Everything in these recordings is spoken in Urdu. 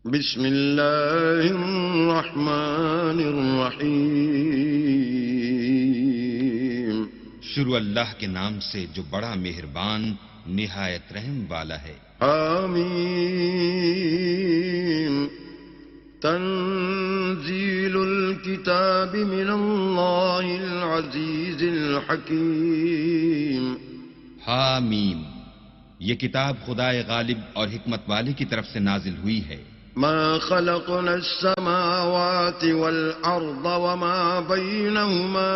بسم الله الرحمن الرحيم. شروع اللہ کے نام سے جو بڑا مہربان نہایت رحم والا ہے. آمین. تنزيل الكتاب من الله العزيز الحكيم. حامیم. یہ کتاب خدائے غالب اور حکمت والے کی طرف سے نازل ہوئی ہے. ما خلقنا السماوات والأرض وما بينهما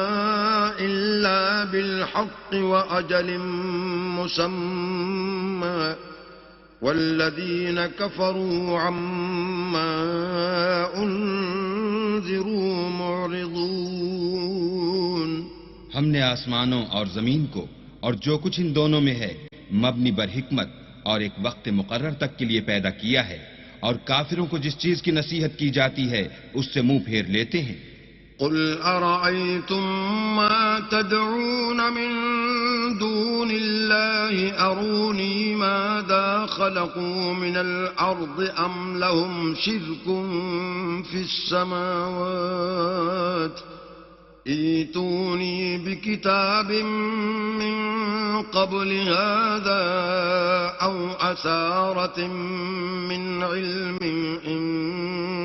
إلا بالحق وأجل مسمى والذين كفروا عما أنذروا معرضون. ہم نے آسمانوں اور زمین کو اور جو کچھ ان دونوں میں ہے مبنی بر حکمت اور ایک وقت مقرر تک کے لیے پیدا کیا ہے، اور کافروں کو جس چیز کی نصیحت کی جاتی ہے اس سے منہ پھیر لیتے ہیں. قل أرأيتم ما تدعون من دون الله أروني ماذا خلقوا من الأرض أم لهم شرك في السماوات ائتوني بكتاب من قبل هذا أو أثارة من علم إن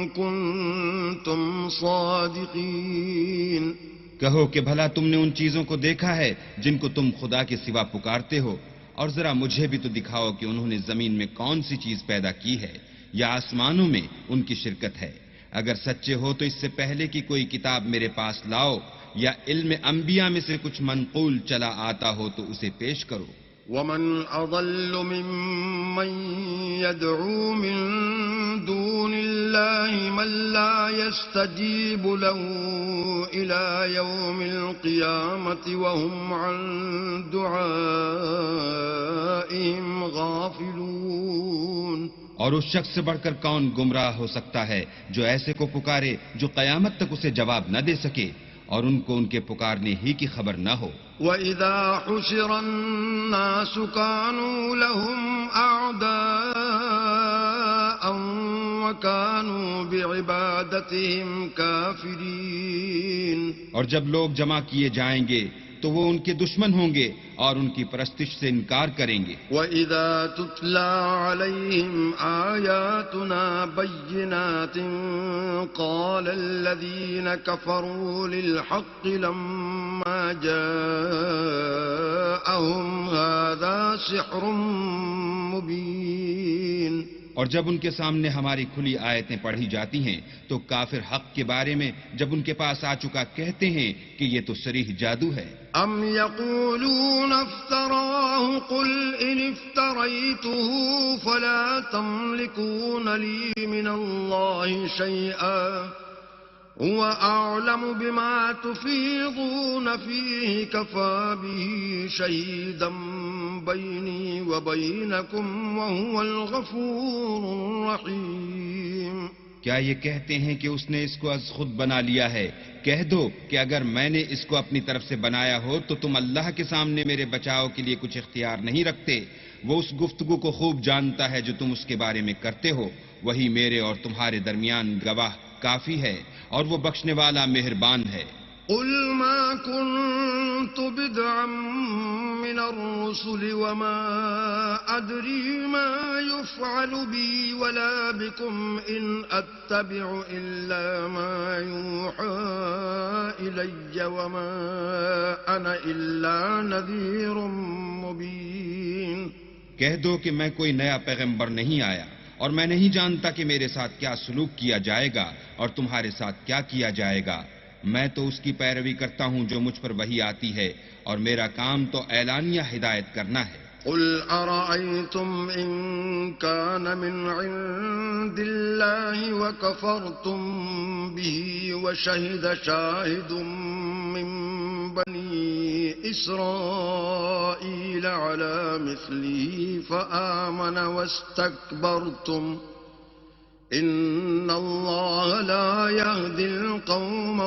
كنتم صادقين. کہو کہ بھلا تم نے ان چیزوں کو دیکھا ہے جن کو تم خدا کے سوا پکارتے ہو، اور ذرا مجھے بھی تو دکھاؤ کہ انہوں نے زمین میں کون سی چیز پیدا کی ہے یا آسمانوں میں ان کی شرکت ہے. اگر سچے ہو تو اس سے پہلے کی کوئی کتاب میرے پاس لاؤ، یا علم انبیاء میں سے کچھ منقول چلا آتا ہو تو اسے پیش کرو. ومن أضل ممن يدعو من دون الله من لا يستجيب له إلى يوم القيامة وهم عن دعائهم غافلون. اور اس شخص سے بڑھ کر کون گمراہ ہو سکتا ہے جو ایسے کو پکارے جو قیامت تک اسے جواب نہ دے سکے اور ان کو ان کے پکارنے ہی کی خبر نہ ہو. وَإِذَا حُشِرَ النَّاسُ كَانُوا لَهُمْ أَعْدَاءً وَكَانُوا بِعِبَادَتِهِمْ كَافِرِينَ. اور جب لوگ جمع کیے جائیں گے تو وہ ان کے دشمن ہوں گے اور ان کی پرستش سے انکار کریں گے. وَإِذَا تُتْلَى عَلَيْهِمْ آيَاتُنَا بَيِّنَاتٍ قَالَ الَّذِينَ كَفَرُوا لِلْحَقِّ لَمَّا جَاءَهُمْ هَذَا سِحْرٌ مُبِينٌ. اور جب ان کے سامنے ہماری کھلی آیتیں پڑھی جاتی ہیں تو کافر حق کے بارے میں جب ان کے پاس آ چکا کہتے ہیں کہ یہ تو صریح جادو ہے. ام یقولون افتراه قل ان افتریته فلا تملكون لي من الله شيئا هو اعلم بما تفيضون فيه كفى به شهيدا بيني وبينكم وهو الغفور الرحيم. کیا یہ کہتے ہیں کہ اس نے اس کو از خود بنا لیا ہے؟ کہہ دو کہ اگر میں نے اس کو اپنی طرف سے بنایا ہو تو تم اللہ کے سامنے میرے بچاؤ کے لیے کچھ اختیار نہیں رکھتے. وہ اس گفتگو کو خوب جانتا ہے جو تم اس کے بارے میں کرتے ہو. وہی میرے اور تمہارے درمیان گواہ کافی ہے اور وہ بخشنے والا مہربان ہے. قل ما كنت بدعا من الرسل وما أدري ما يفعل بي ولا بكم إن أتبع إلا ما يوحى إلي وما أنا إلا نذير مبين. کہہ دو کہ میں کوئی نیا پیغمبر نہیں آیا اور میں نہیں جانتا کہ میرے ساتھ کیا سلوک کیا جائے گا اور تمہارے ساتھ کیا کیا جائے گا. میں تو اس کی پیروی کرتا ہوں جو مجھ پر وحی آتی ہے اور میرا کام تو اعلانیہ ہدایت کرنا ہے. قل أرأيتم إن كان من عند الله وكفرتم به وشهد شاهد من بني إسرائيل على مثله فآمن واستكبرتم إن الله لا يهدي القوم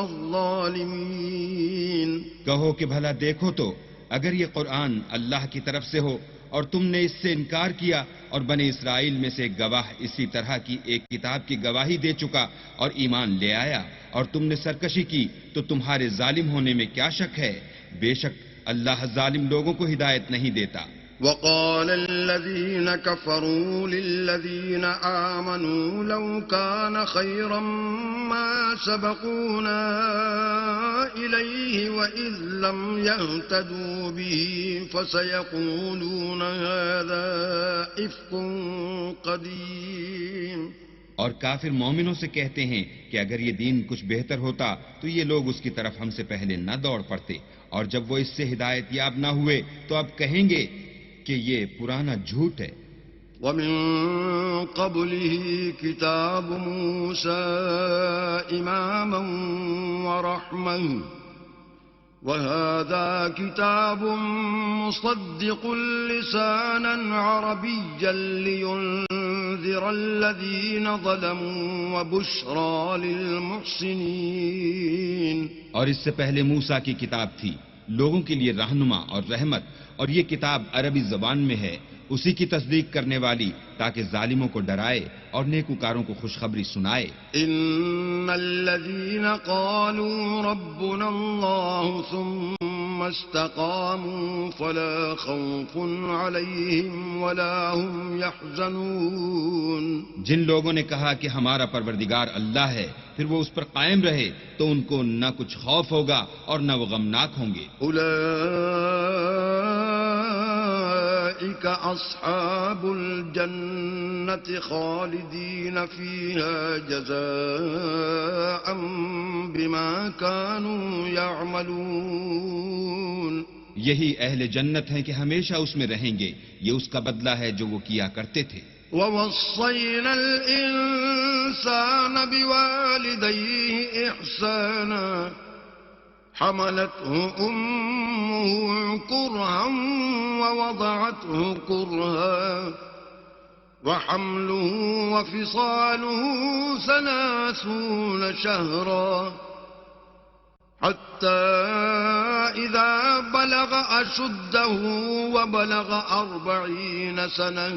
الظالمين. کہو کہ بھلا دیکھو تو اگر یہ قرآن اللہ کی طرف سے ہو اور تم نے اس سے انکار کیا اور بنی اسرائیل میں سے ایک گواہ اسی طرح کی ایک کتاب کی گواہی دے چکا اور ایمان لے آیا اور تم نے سرکشی کی تو تمہارے ظالم ہونے میں کیا شک ہے؟ بے شک اللہ ظالم لوگوں کو ہدایت نہیں دیتا۔ وقال الذين كفروا للذين آمنوا لو كان خيرا ما سبقونا إليه وإذ لم يهتدوا به فسيقولون هذا إفك قديم۔ اور کافر مومنوں سے کہتے ہیں کہ اگر یہ دین کچھ بہتر ہوتا تو یہ لوگ اس کی طرف ہم سے پہلے نہ دوڑ پڑتے، اور جب وہ اس سے ہدایت یاب نہ ہوئے تو اب کہیں گے کہ یہ پرانا جھوٹ ہے۔ وَمِن قَبْلِهِ كِتَابُ مُوسَى إِمَامًا وَرَحْمَةً وَهَذَا كِتَابٌ مُصَدِّقٌ لِسَانًا عَرَبِيًّا لِيُنذِرَ الَّذِينَ ظَلَمُوا وَبُشْرَى لِلْمُحْسِنِينَ۔ اور اس سے پہلے موسیٰ کی کتاب تھی لوگوں کے لیے رہنما اور رحمت، اور یہ کتاب عربی زبان میں ہے اسی کی تصدیق کرنے والی تاکہ ظالموں کو ڈرائے اور نیکوکاروں کو خوشخبری سنائے۔ ان الذين قالوا ربنا الله ثم استقاموا فلا خوف عليهم ولا هم يحزنون۔ جن لوگوں نے کہا کہ ہمارا پروردگار اللہ ہے پھر وہ اس پر قائم رہے تو ان کو نہ کچھ خوف ہوگا اور نہ وہ غمناک ہوں گے۔ أولئك أصحاب الجنة خالدين فيها جزاء بما كانوا يعملون۔ یہی اہل جنت ہیں کہ ہمیشہ اس میں رہیں گے، یہ اس کا بدلہ ہے جو وہ کیا کرتے تھے۔ وَوَصَّيْنَا الْإِنسَانَ بِوَالِدَيْهِ إِحْسَانًا حملته أمه كرها ووضعته كرها وحمله وفصاله 30 شهرا حتى إذا بلغ أشده وبلغ 40 سنة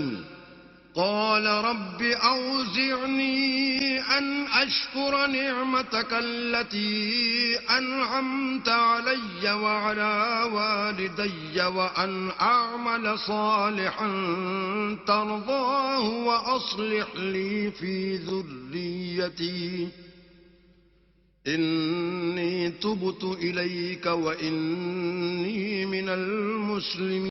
قال رب أوزعني أن أشكر نعمتك التي أنعمت علي وعلى والدي وأن أعمل صالحا ترضاه وأصلح لي في ذريتي إني تبت إليك وإني من المسلمين۔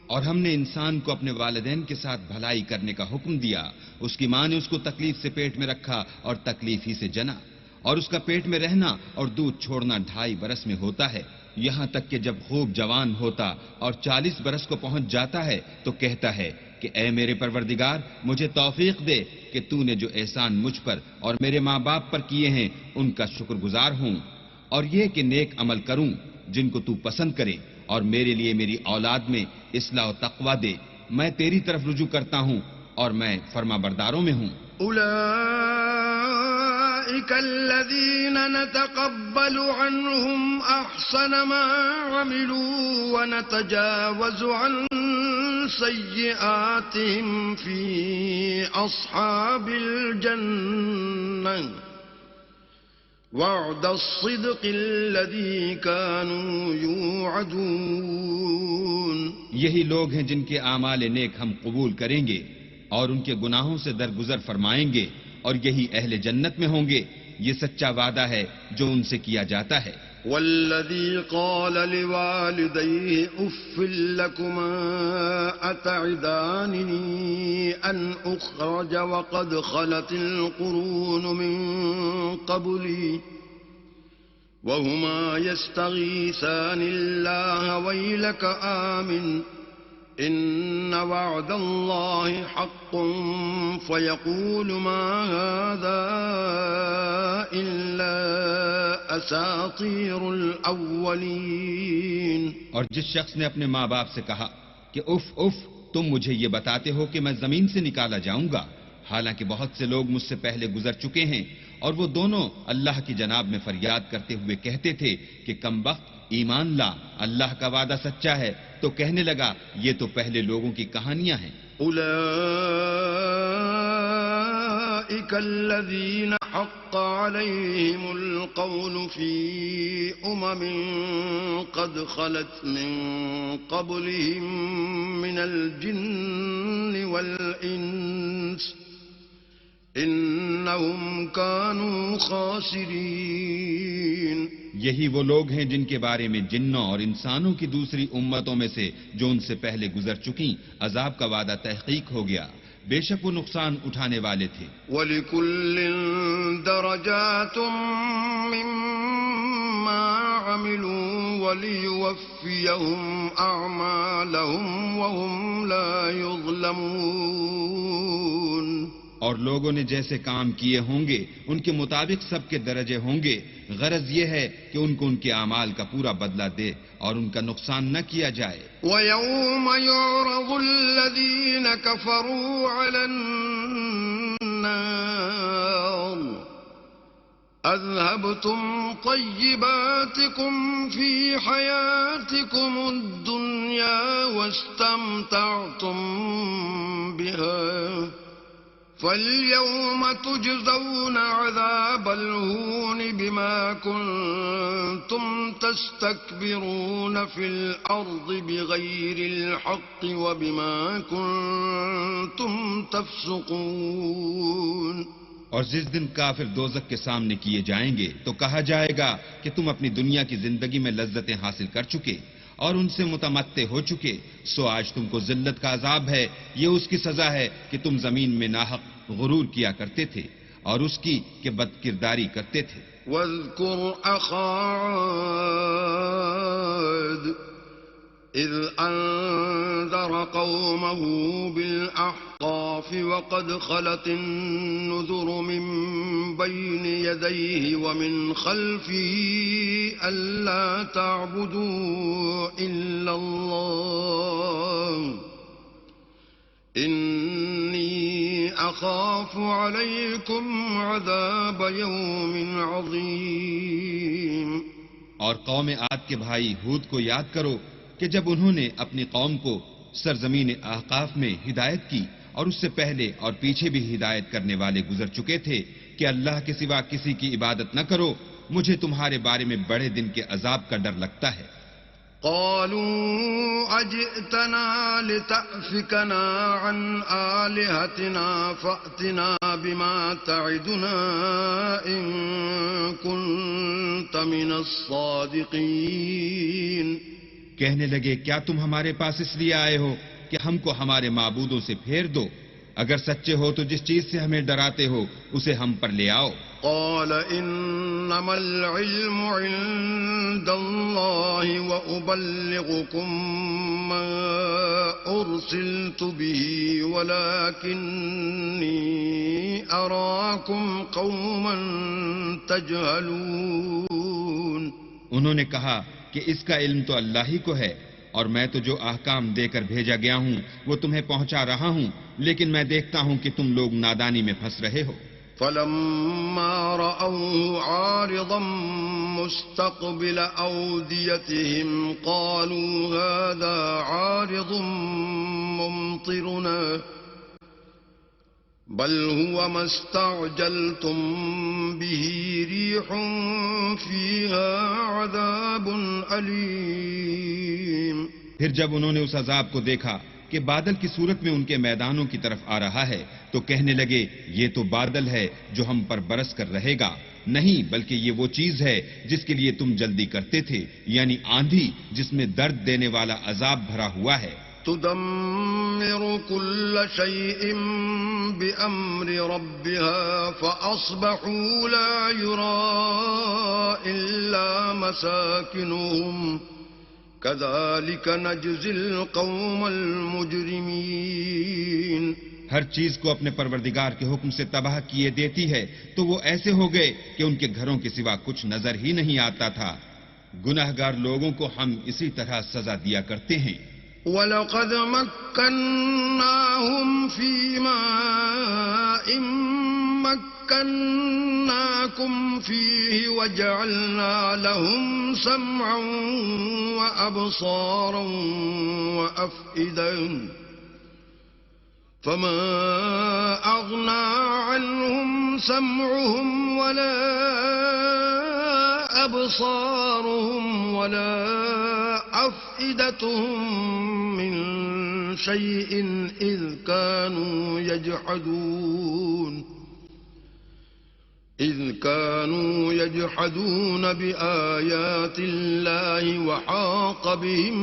اور ہم نے انسان کو اپنے والدین کے ساتھ بھلائی کرنے کا حکم دیا، اس کی ماں نے اس کو تکلیف سے پیٹ میں رکھا اور تکلیف ہی سے جنا، اور اس کا پیٹ میں رہنا اور دودھ چھوڑنا 2.5 برس میں ہوتا ہے، یہاں تک کہ جب خوب جوان ہوتا اور 40 برس کو پہنچ جاتا ہے تو کہتا ہے کہ اے میرے پروردگار مجھے توفیق دے کہ تو نے جو احسان مجھ پر اور میرے ماں باپ پر کیے ہیں ان کا شکر گزار ہوں، اور یہ کہ نیک عمل کروں جن کو تو پسند کرے، اور میرے لیے میری اولاد میں اصلاح و تقوی دے، میں تیری طرف رجوع کرتا ہوں اور میں فرما برداروں میں ہوں۔ اولئک الذین نتقبل عنہم احسن ما عملوا ونتجاوز عن سیئاتهم فی اصحاب الجنہ وعد الصدق الذي كانوا يوعدون۔ یہی لوگ ہیں جن کے اعمال نیک ہم قبول کریں گے اور ان کے گناہوں سے درگزر فرمائیں گے، اور یہی اہل جنت میں ہوں گے، یہ سچا وعدہ ہے جو ان سے کیا جاتا ہے۔ والذي قال لوالديه اف لكما اتعدانني ان اخرج وقد خلت القرون من قبلي وهما يستغيثان الله ويلك آمن إن وعد الله حق فيقول ما هذا إلا أساطير الأولين۔ اور جس شخص نے اپنے ماں باپ سے کہا کہ اف اف تم مجھے یہ بتاتے ہو کہ میں زمین سے نکالا جاؤں گا، حالانکہ بہت سے لوگ مجھ سے پہلے گزر چکے ہیں، اور وہ دونوں اللہ کی جناب میں فریاد کرتے ہوئے کہتے تھے کہ کم وقت ایمان لا، اللہ کا وعدہ سچا ہے۔ تو کہنے لگا یہ تو پہلے لوگوں کی کہانیاں ہیں۔ أولئك الذين حق عليهم القول في قد خلت من قبلهم من الجن والإنس إنهم كانوا خاسرين۔ یہی وہ لوگ ہیں جن کے بارے میں جنوں اور انسانوں کی دوسری امتوں میں سے جو ان سے پہلے گزر چکیں عذاب کا وعدہ تحقیق ہو گیا، بے شک وہ نقصان اٹھانے والے تھے۔ وَلِكُلٍّ دَرَجَاتٌ مِّمَّا عَمِلُوا وَلِيُوَفِّيَهُمْ أَعْمَالَهُمْ وَهُمْ لَا يُظْلَمُونَ۔ اور لوگوں نے جیسے کام کیے ہوں گے ان کے مطابق سب کے درجے ہوں گے۔ غرض یہ ہے کہ ان کو ان کے اعمال کا پورا بدلہ دے اور ان کا نقصان نہ کیا جائے۔ وَيَوْمَ يُعْرَضُ الَّذِينَ كَفَرُوا عَلَى النَّارِ أَذْهَبْتُمْ طَيِّبَاتِكُمْ فِي حَيَاتِكُمُ الدُّنْيَا وَاسْتَمْتَعْتُمْ بِهَا فَالْيَوْمَ تُجْزَوْنَ عَذَابَ الْهُونِ بِمَا كُنتُمْ تَسْتَكْبِرُونَ فِي الْأَرْضِ بِغَيْرِ الْحَقِّ وَبِمَا كُنتُمْ تَفْسُقُونَ۔ اور جس دن کافر دوزخ کے سامنے کیے جائیں گے تو کہا جائے گا کہ تم اپنی دنیا کی زندگی میں لذتیں حاصل کر چکے اور ان سے متمتع ہو چکے، سو آج تم کو ذلت کا عذاب ہے، یہ اس کی سزا ہے کہ تم زمین میں ناحق غرور کیا کرتے تھے اور اس کی کہ بد کرداری کرتے تھے۔ وَاذْكُرْ أَخَا عَادٍ إِذْ أَنذَرَ قَوْمَهُ بِالْأَحْقَافِ وَقَدْ خَلَتِ النُّذُرُ مِنْ بَيْنِ يَدَيْهِ وَمِنْ خَلْفِهِ أَلَّا تَعْبُدُوا إِلَّا اللَّهَ إِنِّي أَخَافُ عَلَيْكُمْ عَذَابَ يَوْمٍ عَظِيمٍ۔ اور قوم عاد کے بھائی ہود کو یاد کرو کہ جب انہوں نے اپنی قوم کو سرزمین احقاف میں ہدایت کی اور اس سے پہلے اور پیچھے بھی ہدایت کرنے والے گزر چکے تھے کہ اللہ کے سوا کسی کی عبادت نہ کرو، مجھے تمہارے بارے میں بڑے دن کے عذاب کا ڈر لگتا ہے۔ قالوا أجئتنا لتأفكنا عن آلهتنا فأتنا بما تعدنا إن كنت من الصادقين۔ کہنے لگے کیا تم ہمارے پاس اس لیے آئے ہو کہ ہم کو ہمارے معبودوں سے پھیر دو؟ اگر سچے ہو تو جس چیز سے ہمیں ڈراتے ہو اسے ہم پر لے آؤ۔ قال انما العلم عند الله وأبلغكم ما أرسلت به ولكني أراكم قوما تجهلون۔ انہوں نے کہا کہ اس کا علم تو اللہ ہی کو ہے اور میں تو جو احکام دے کر بھیجا گیا ہوں وہ تمہیں پہنچا رہا ہوں، لیکن میں دیکھتا ہوں کہ تم لوگ نادانی میں پھنس رہے ہو۔ فلما رأوه عارضا مستقبل أوديتهم قالوا هذا عارض ممطرنا بل هو ما استعجلتم به ريح فيها عذاب أليم۔ پھر جب انہوں نے اس عذاب کو دیکھا کہ بادل کی صورت میں ان کے میدانوں کی طرف آ رہا ہے تو کہنے لگے یہ تو بادل ہے جو ہم پر برس کر رہے گا، نہیں بلکہ یہ وہ چیز ہے جس کے لیے تم جلدی کرتے تھے، یعنی آندھی جس میں درد دینے والا عذاب بھرا ہوا ہے۔ تدمر كل شيء بأمر ربها فأصبحوا لا يرى إلا مساكنهم كذلك نجزي القوم المجرمين۔ ہر چیز کو اپنے پروردگار کے حکم سے تباہ کیے دیتی ہے تو وہ ایسے ہو گئے کہ ان کے گھروں کے سوا کچھ نظر ہی نہیں آتا تھا۔ گناہگار لوگوں کو ہم اسی طرح سزا دیا کرتے ہیں۔ وَلَقَدْ مَكَّنَّاهُمْ فِي مَاءٍ مكناكم فيه وجعلنا لهم سمعا وأبصارا وأفئدة فما أغنى عنهم سمعهم ولا أبصارهم ولا أفئدتهم من شيء إذ كانوا يجحدون بآيات الله وحاق بهم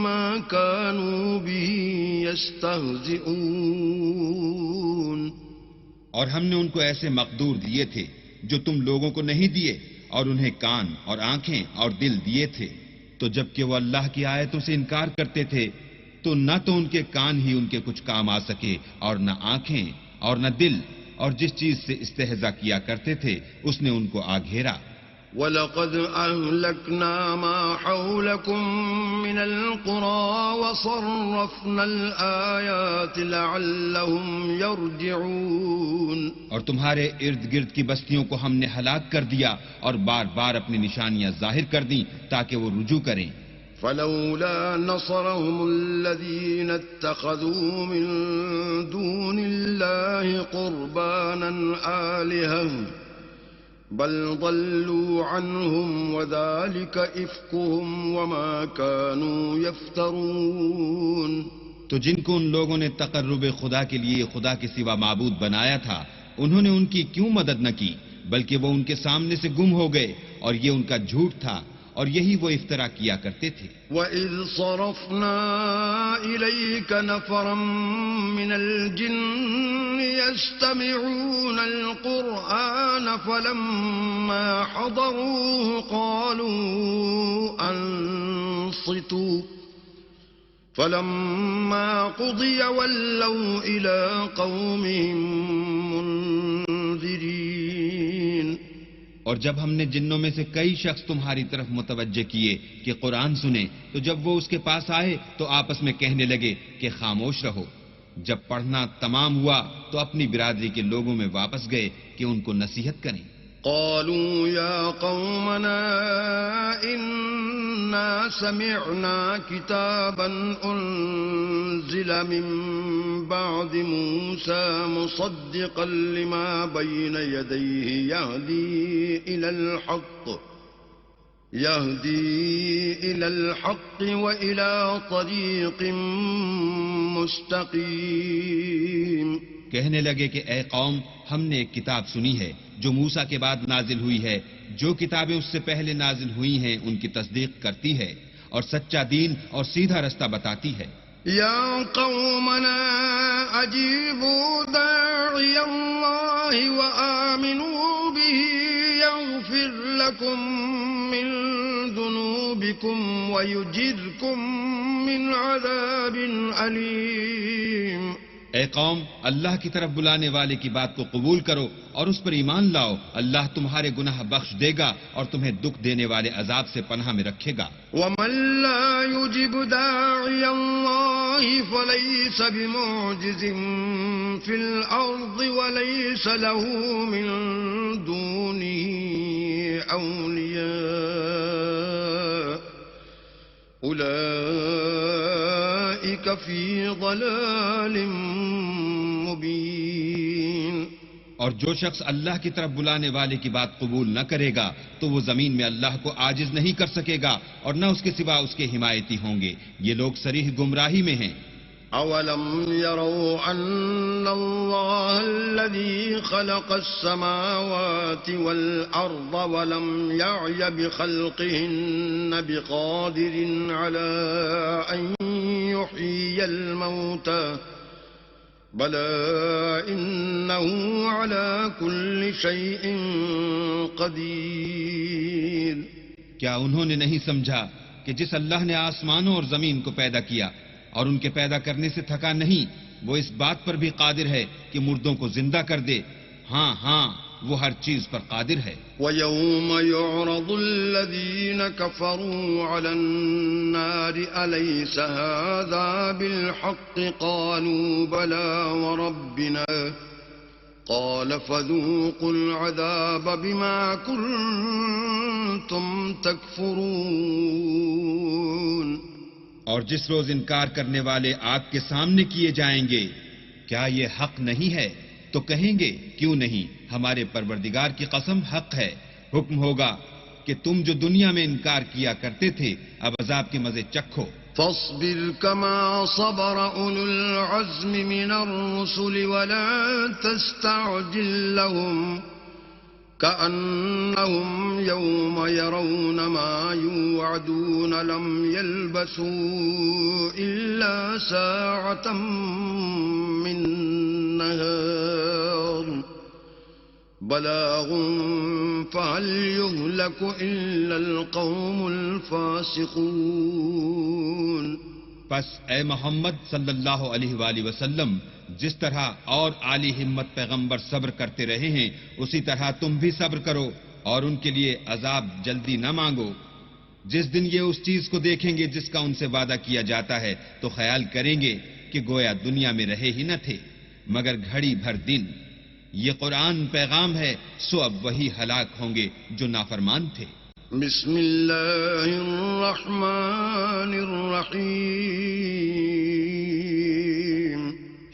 ما كانوا به يستهزئون. اور ہم نے ان کو ایسے مقدور دیے تھے جو تم لوگوں کو نہیں دیے، اور انہیں کان اور آنکھیں اور دل دیے تھے، تو جب کہ وہ اللہ کی آیتوں سے انکار کرتے تھے تو نہ تو ان کے کان ہی ان کے کچھ کام آ سکے اور نہ آنکھیں اور نہ دل، اور جس چیز سے استہزاء کیا کرتے تھے اس نے ان کو آ گھیرا. وَلَقَدْ أَهْلَكْنَا مَا حَوْلَكُمْ مِنَ الْقُرَى وَصَرَّفْنَا الْآيَاتِ لَعَلَّهُمْ يَرْجِعُونَ. اور تمہارے ارد گرد کی بستیوں کو ہم نے ہلاک کر دیا اور بار بار اپنی نشانیاں ظاہر کر دیں تاکہ وہ رجوع کریں. فلولا نصرهم الذين اتخذوا من دون الله قربانا آلهة بل ضلوا عنهم وذلك إفكهم وما كانوا يفترون. تو جن کو ان لوگوں نے تقرب خدا کے لیے خدا کے سوا معبود بنایا تھا، انہوں نے ان کی کیوں مدد نہ کی، بلکہ وہ ان کے سامنے سے گم ہو گئے، اور یہ ان کا جھوٹ تھا اور یہی وہ افترا کیا کرتے تھے. وَإِذْ صَرَفْنَا إِلَيْكَ نَفَرًا مِّنَ الْجِنِّ يَسْتَمِعُونَ الْقُرْآنَ فَلَمَّا حَضَرُوهُ قَالُوا أَنصِتُوا فَلَمَّا قُضِيَ وَلَّوْا إِلَىٰ قَوْمِهِم مُّنذِرِينَ. اور جب ہم نے جنوں میں سے کئی شخص تمہاری طرف متوجہ کیے کہ قرآن سنیں تو جب وہ اس کے پاس آئے تو آپس میں کہنے لگے کہ خاموش رہو. جب پڑھنا تمام ہوا تو اپنی برادری کے لوگوں میں واپس گئے کہ ان کو نصیحت کریں. قالوا يا قومنا إنا سمعنا كتابا أنزل من بعد موسى مصدقا لما بين يديه يهدي إلى الحق وإلى طريق مستقيم. کہنے لگے کہ اے قوم، ہم نے ایک کتاب سنی ہے جو موسیٰ کے بعد نازل ہوئی ہے، جو کتابیں اس سے پہلے نازل ہوئی ہیں ان کی تصدیق کرتی ہے اور سچا دین اور سیدھا رستہ بتاتی ہے. یا قومنا اجیبوا داعی اللہ وآمنوا به یغفر لکم من ذنوبکم ویجرکم من عذاب علیم. اے قوم، اللہ کی طرف بلانے والے کی بات کو قبول کرو اور اس پر ایمان لاؤ، اللہ تمہارے گناہ بخش دے گا اور تمہیں دکھ دینے والے عذاب سے پناہ میں رکھے گا. وَمَن لَّا يُجِبْ دَاعِيَ اللَّهِ فَلَيْسَ بِمُعْجِزٍ فِي الْأَرْضِ وَلَيْسَ لَهُ مِن دُونِهِ أَوْلِيَاءُ أُولَٰئِكَ فِي ضَلَالٍ مُّبِينٍ. اور جو شخص اللہ کی طرف بلانے والے کی بات قبول نہ کرے گا تو وہ زمین میں اللہ کو عاجز نہیں کر سکے گا اور نہ اس کے سوا اس کے حمایتی ہوں گے. یہ لوگ صریح گمراہی میں ہیں. أَوَلَمْ يَرَوْا أَنَّ اللَّهَ الَّذِي خَلَقَ السَّمَاوَاتِ وَالْأَرْضَ وَلَمْ يَعْيَ بِخَلْقِهِنَّ بِقَادِرٍ عَلَىٰ أَن يُحْيِيَ الْمَوْتَىٰ بَلَىٰ إِنَّهُ عَلَىٰ كُلِّ شَيْءٍ قَدِيرٌ. کیا انہوں نے نہیں سمجھا کہ جس اللہ نے آسمانوں اور زمین کو پیدا کیا اور ان کے پیدا کرنے سے تھکا نہیں، وہ اس بات پر بھی قادر ہے کہ مردوں کو زندہ کر دے. ہاں وہ ہر چیز پر قادر ہے. وَيَوْمَ يُعْرَضُ الَّذِينَ كَفَرُوا عَلَى النَّارِ أَلَيْسَ هَٰذَا بِالْحَقِّ قَالُوا بَلَىٰ وَرَبِّنَا قال فذوقوا العذاب بما كنتم تكفرون. اور جس روز انکار کرنے والے آگ کے سامنے کیے جائیں گے، کیا یہ حق نہیں ہے؟ تو کہیں گے کیوں نہیں، ہمارے پروردگار کی قسم حق ہے. حکم ہوگا کہ تم جو دنیا میں انکار کیا کرتے تھے اب عذاب کے مزے چکھو. فاصبر كما صبر أولو العزم من الرسل ولا تستعجل لهم كأنهم يوم يرون ما يوعدون لم يلبثوا إلا ساعة من نهار بلاغ فهل يهلك إلا القوم الفاسقون. پس اے محمد صلی اللہ علیہ وآلہ وسلم، جس طرح اور عالی ہمت پیغمبر صبر کرتے رہے ہیں اسی طرح تم بھی صبر کرو اور ان کے لیے عذاب جلدی نہ مانگو. جس دن یہ اس چیز کو دیکھیں گے جس کا ان سے وعدہ کیا جاتا ہے تو خیال کریں گے کہ گویا دنیا میں رہے ہی نہ تھے مگر گھڑی بھر دن. یہ قرآن پیغام ہے، سو اب وہی ہلاک ہوں گے جو نافرمان تھے. بسم اللہ الرحمن الرحیم.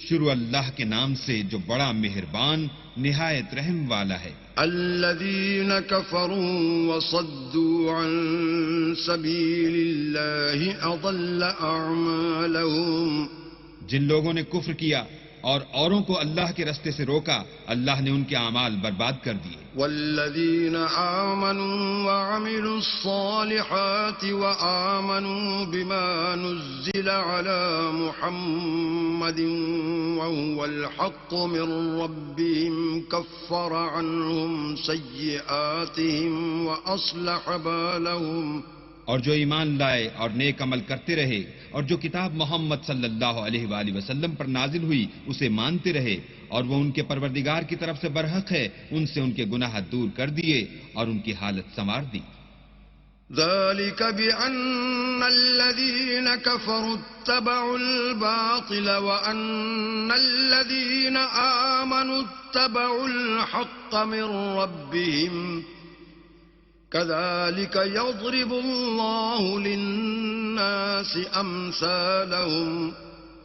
شروع اللہ کے نام سے جو بڑا مہربان نہایت رحم والا ہے. الذین کفروا وصدوا عن سبیل اللہ اضل اعمالهم. جن لوگوں نے کفر کیا اور اوروں کو اللہ کے رستے سے روکا، اللہ نے ان کے اعمال برباد کر دیے. والذین آمنوا وعملوا الصالحات وآمنوا بما نزل على محمد وهو الحق من ربهم كفر عنهم سیئاتهم وأصلح بالهم. اور جو ایمان لائے اور نیک عمل کرتے رہے اور جو کتاب محمد صلی اللہ علیہ وآلہ وسلم پر نازل ہوئی اسے مانتے رہے اور وہ ان کے پروردگار کی طرف سے برحق ہے، ان سے ان کے گناہ دور کر دیے اور ان کی حالت سنوار دی. ذلك بأن الذين كفروا اتبعوا الباطل وأن الذين آمنوا اتبعوا الحق من ربهم كذلك يضرب الله للناس أمثالهم.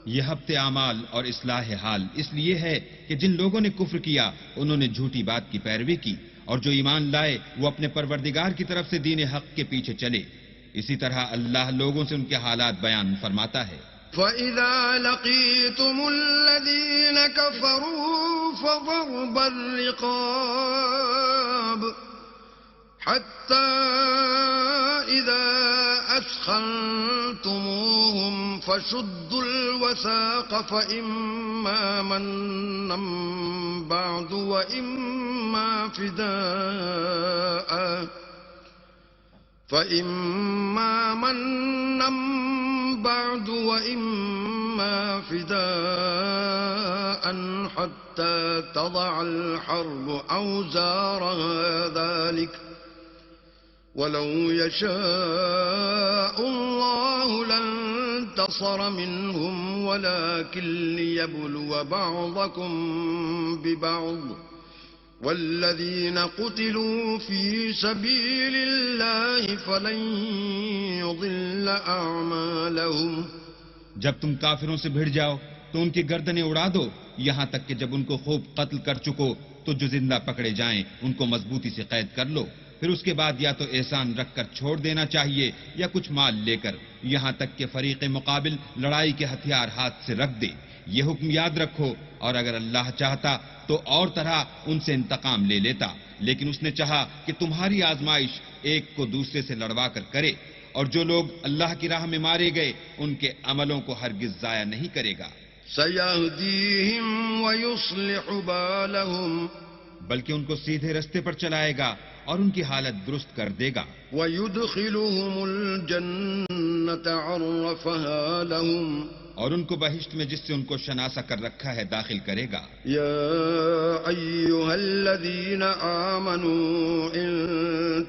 یہ ہفتے اعمال اور اصلاح حال اس لیے ہے کہ جن لوگوں نے کفر کیا انہوں نے جھوٹی بات کی پیروی کی اور جو ایمان لائے وہ اپنے پروردگار کی طرف سے دین حق کے پیچھے چلے. اسی طرح اللہ لوگوں سے ان کے حالات بیان فرماتا ہے. فَإِذَا لَقِيتُمُ الَّذِينَ كَفَرُوا فَضَرْبَ الرِّقَابِ حتى إذا أثخنتموهم فشدوا الوثاق فإما منا بعد وإما فداء حتى تضع الحرب أوزارها ذلك ولو يشاء الله لانتصر منهم ولكن ليبلو بعضكم ببعض والذين قتلوا في سبيل الله فلن يضل أعمالهم. جب تم کافروں سے بھڑ جاؤ تو ان کی گردنیں اڑا دو یہاں تک کہ جب ان کو خوب قتل کر چکو تو جو زندہ پکڑے جائیں ان کو مضبوطی سے قید کر لو. پھر اس کے بعد یا تو احسان رکھ کر چھوڑ دینا چاہیے یا کچھ مال لے کر یہاں تک کہ فریق مقابل لڑائی کے ہتھیار ہاتھ سے رکھ دے. یہ حکم یاد رکھو اور اگر اللہ چاہتا تو اور طرح ان سے انتقام لے لیتا لیکن اس نے چاہا کہ تمہاری آزمائش ایک کو دوسرے سے لڑوا کر کرے اور جو لوگ اللہ کی راہ میں مارے گئے ان کے عملوں کو ہرگز ضائع نہیں کرے گا. سَيَهْدِيهِمْ وَيُصْلِحُ بَالَهُمْ بلکہ ان کو سیدھے رستے پر چلائے گا اور ان کی حالت درست کر دے گا. وَيُدْخِلُهُمُ الْجَنَّةَ عَرَّفَهَا لَهُمْ اور ان کو بہشت میں جس سے ان کو شناسا کر رکھا ہے داخل کرے گا. یا ایھا الذین آمنوا ان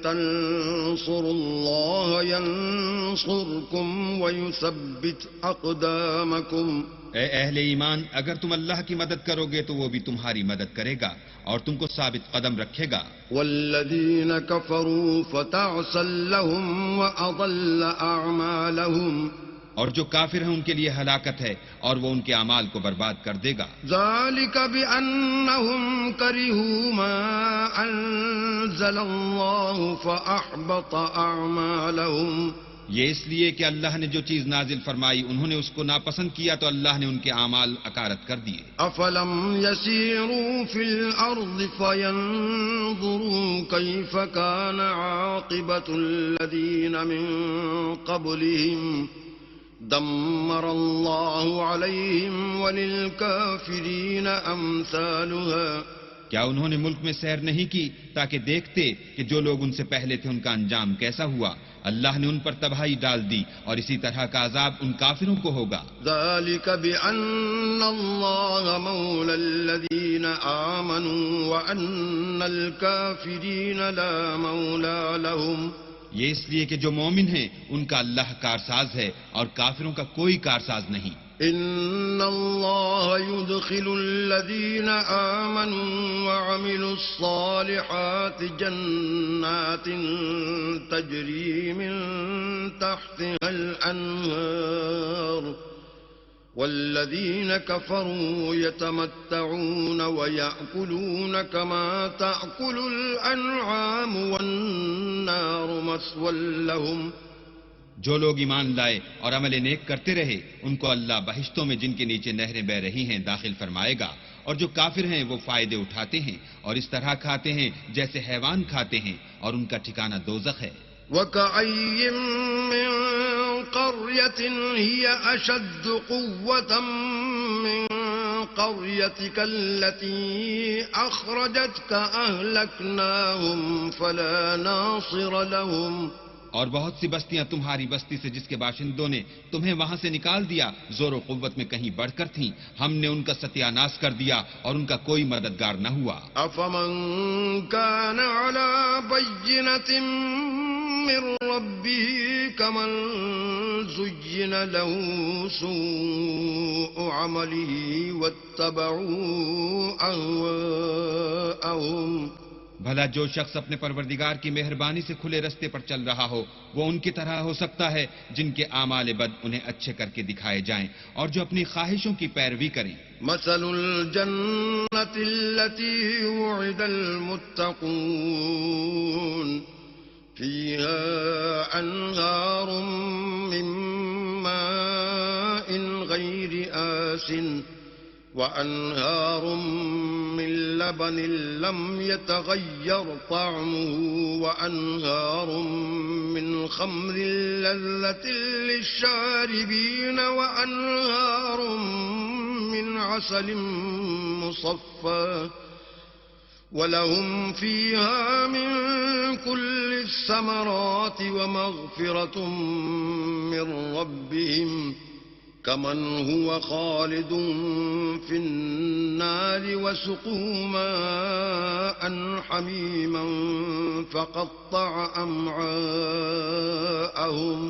تنصروا اللہ ینصرکم ویثبت اقدامکم. اے اہل ایمان، اگر تم اللہ کی مدد کرو گے تو وہ بھی تمہاری مدد کرے گا اور تم کو ثابت قدم رکھے گا. والذين كفروا فتعسا لهم وأضل أعمالهم اور جو کافر ہیں ان کے لیے ہلاکت ہے اور وہ ان کے اعمال کو برباد کر دے گا. ذلك بأنهم كرهوا ما أنزل الله فأحبط أعمالهم. یہ اس لیے کہ اللہ نے جو چیز نازل فرمائی انہوں نے اس کو ناپسند کیا تو اللہ نے ان کے اعمال اکارت کر دیے. أفلم يسيروا في الأرض فينظروا كيف كان عاقبة الذين من قبلهم دمر الله عليهم وللكافرين أمثالها. کیا انہوں نے ملک میں سیر نہیں کی تاکہ دیکھتے کہ جو لوگ ان سے پہلے تھے ان کا انجام کیسا ہوا؟ اللہ نے ان پر تباہی ڈال دی اور اسی طرح کا عذاب ان کافروں کو ہوگا. ذلك بأن الله مولى الذين آمنوا وأن الكافرين لا مولى لهم. یہ اس لیے کہ جو مومن ہیں ان کا اللہ کارساز ہے اور کافروں کا کوئی کارساز نہیں. ان الله يدخل الذين آمنوا وعملوا الصالحات جنات تجري من تحتها الأنهار والذين كفروا يتمتعون ويأكلون كما تأكل الأنعام والنار مثوى لهم. جو لوگ ایمان لائے اور عمل نیک کرتے رہے ان کو اللہ بہشتوں میں جن کے نیچے نہریں بہ رہی ہیں داخل فرمائے گا، اور جو کافر ہیں وہ فائدے اٹھاتے ہیں اور اس طرح کھاتے ہیں جیسے حیوان کھاتے ہیں اور ان کا ٹھکانہ دوزخ ہے. وَكَأَيٍّ مِّن قَرْيَةٍ هِيَ أَشَدُّ قُوَّةً مِّن قَرْيَتِكَ الَّتِي أَخْرَجَتْكَ أَهْلَكْنَاهُمْ فَلَا نَاصِرَ لَهُمْ. اور بہت سی بستیاں تمہاری بستی سے جس کے باشندوں نے تمہیں وہاں سے نکال دیا زور و قوت میں کہیں بڑھ کر تھیں، ہم نے ان کا ستیہ ناش کر دیا اور ان کا کوئی مددگار نہ ہوا. أَفَمَن كَانَ عَلَى بَيِّنَةٍ مِّن رَّبِّهِ كَمَن زُيِّنَ لَهُ سُوءُ عَمَلِهِ وَاتَّبَعُوا أَهْوَاءَهُمْ. بھلا جو شخص اپنے پروردگار کی مہربانی سے کھلے رستے پر چل رہا ہو وہ ان کی طرح ہو سکتا ہے جن کے اعمال بد انہیں اچھے کر کے دکھائے جائیں اور جو اپنی خواہشوں کی پیروی کریں. مثل الجنة التي وعد المتقون فيها أنهار من ماء غير آسن وأنهار من لبن لم يتغير طعمه وأنهار من خمر لذة للشاربين وأنهار من عسل مصفى ولهم فيها من كل الثمرات ومغفرة من ربهم كمن هو خالد في النار وسقوا ماء حميما فقطع أمعاءهم.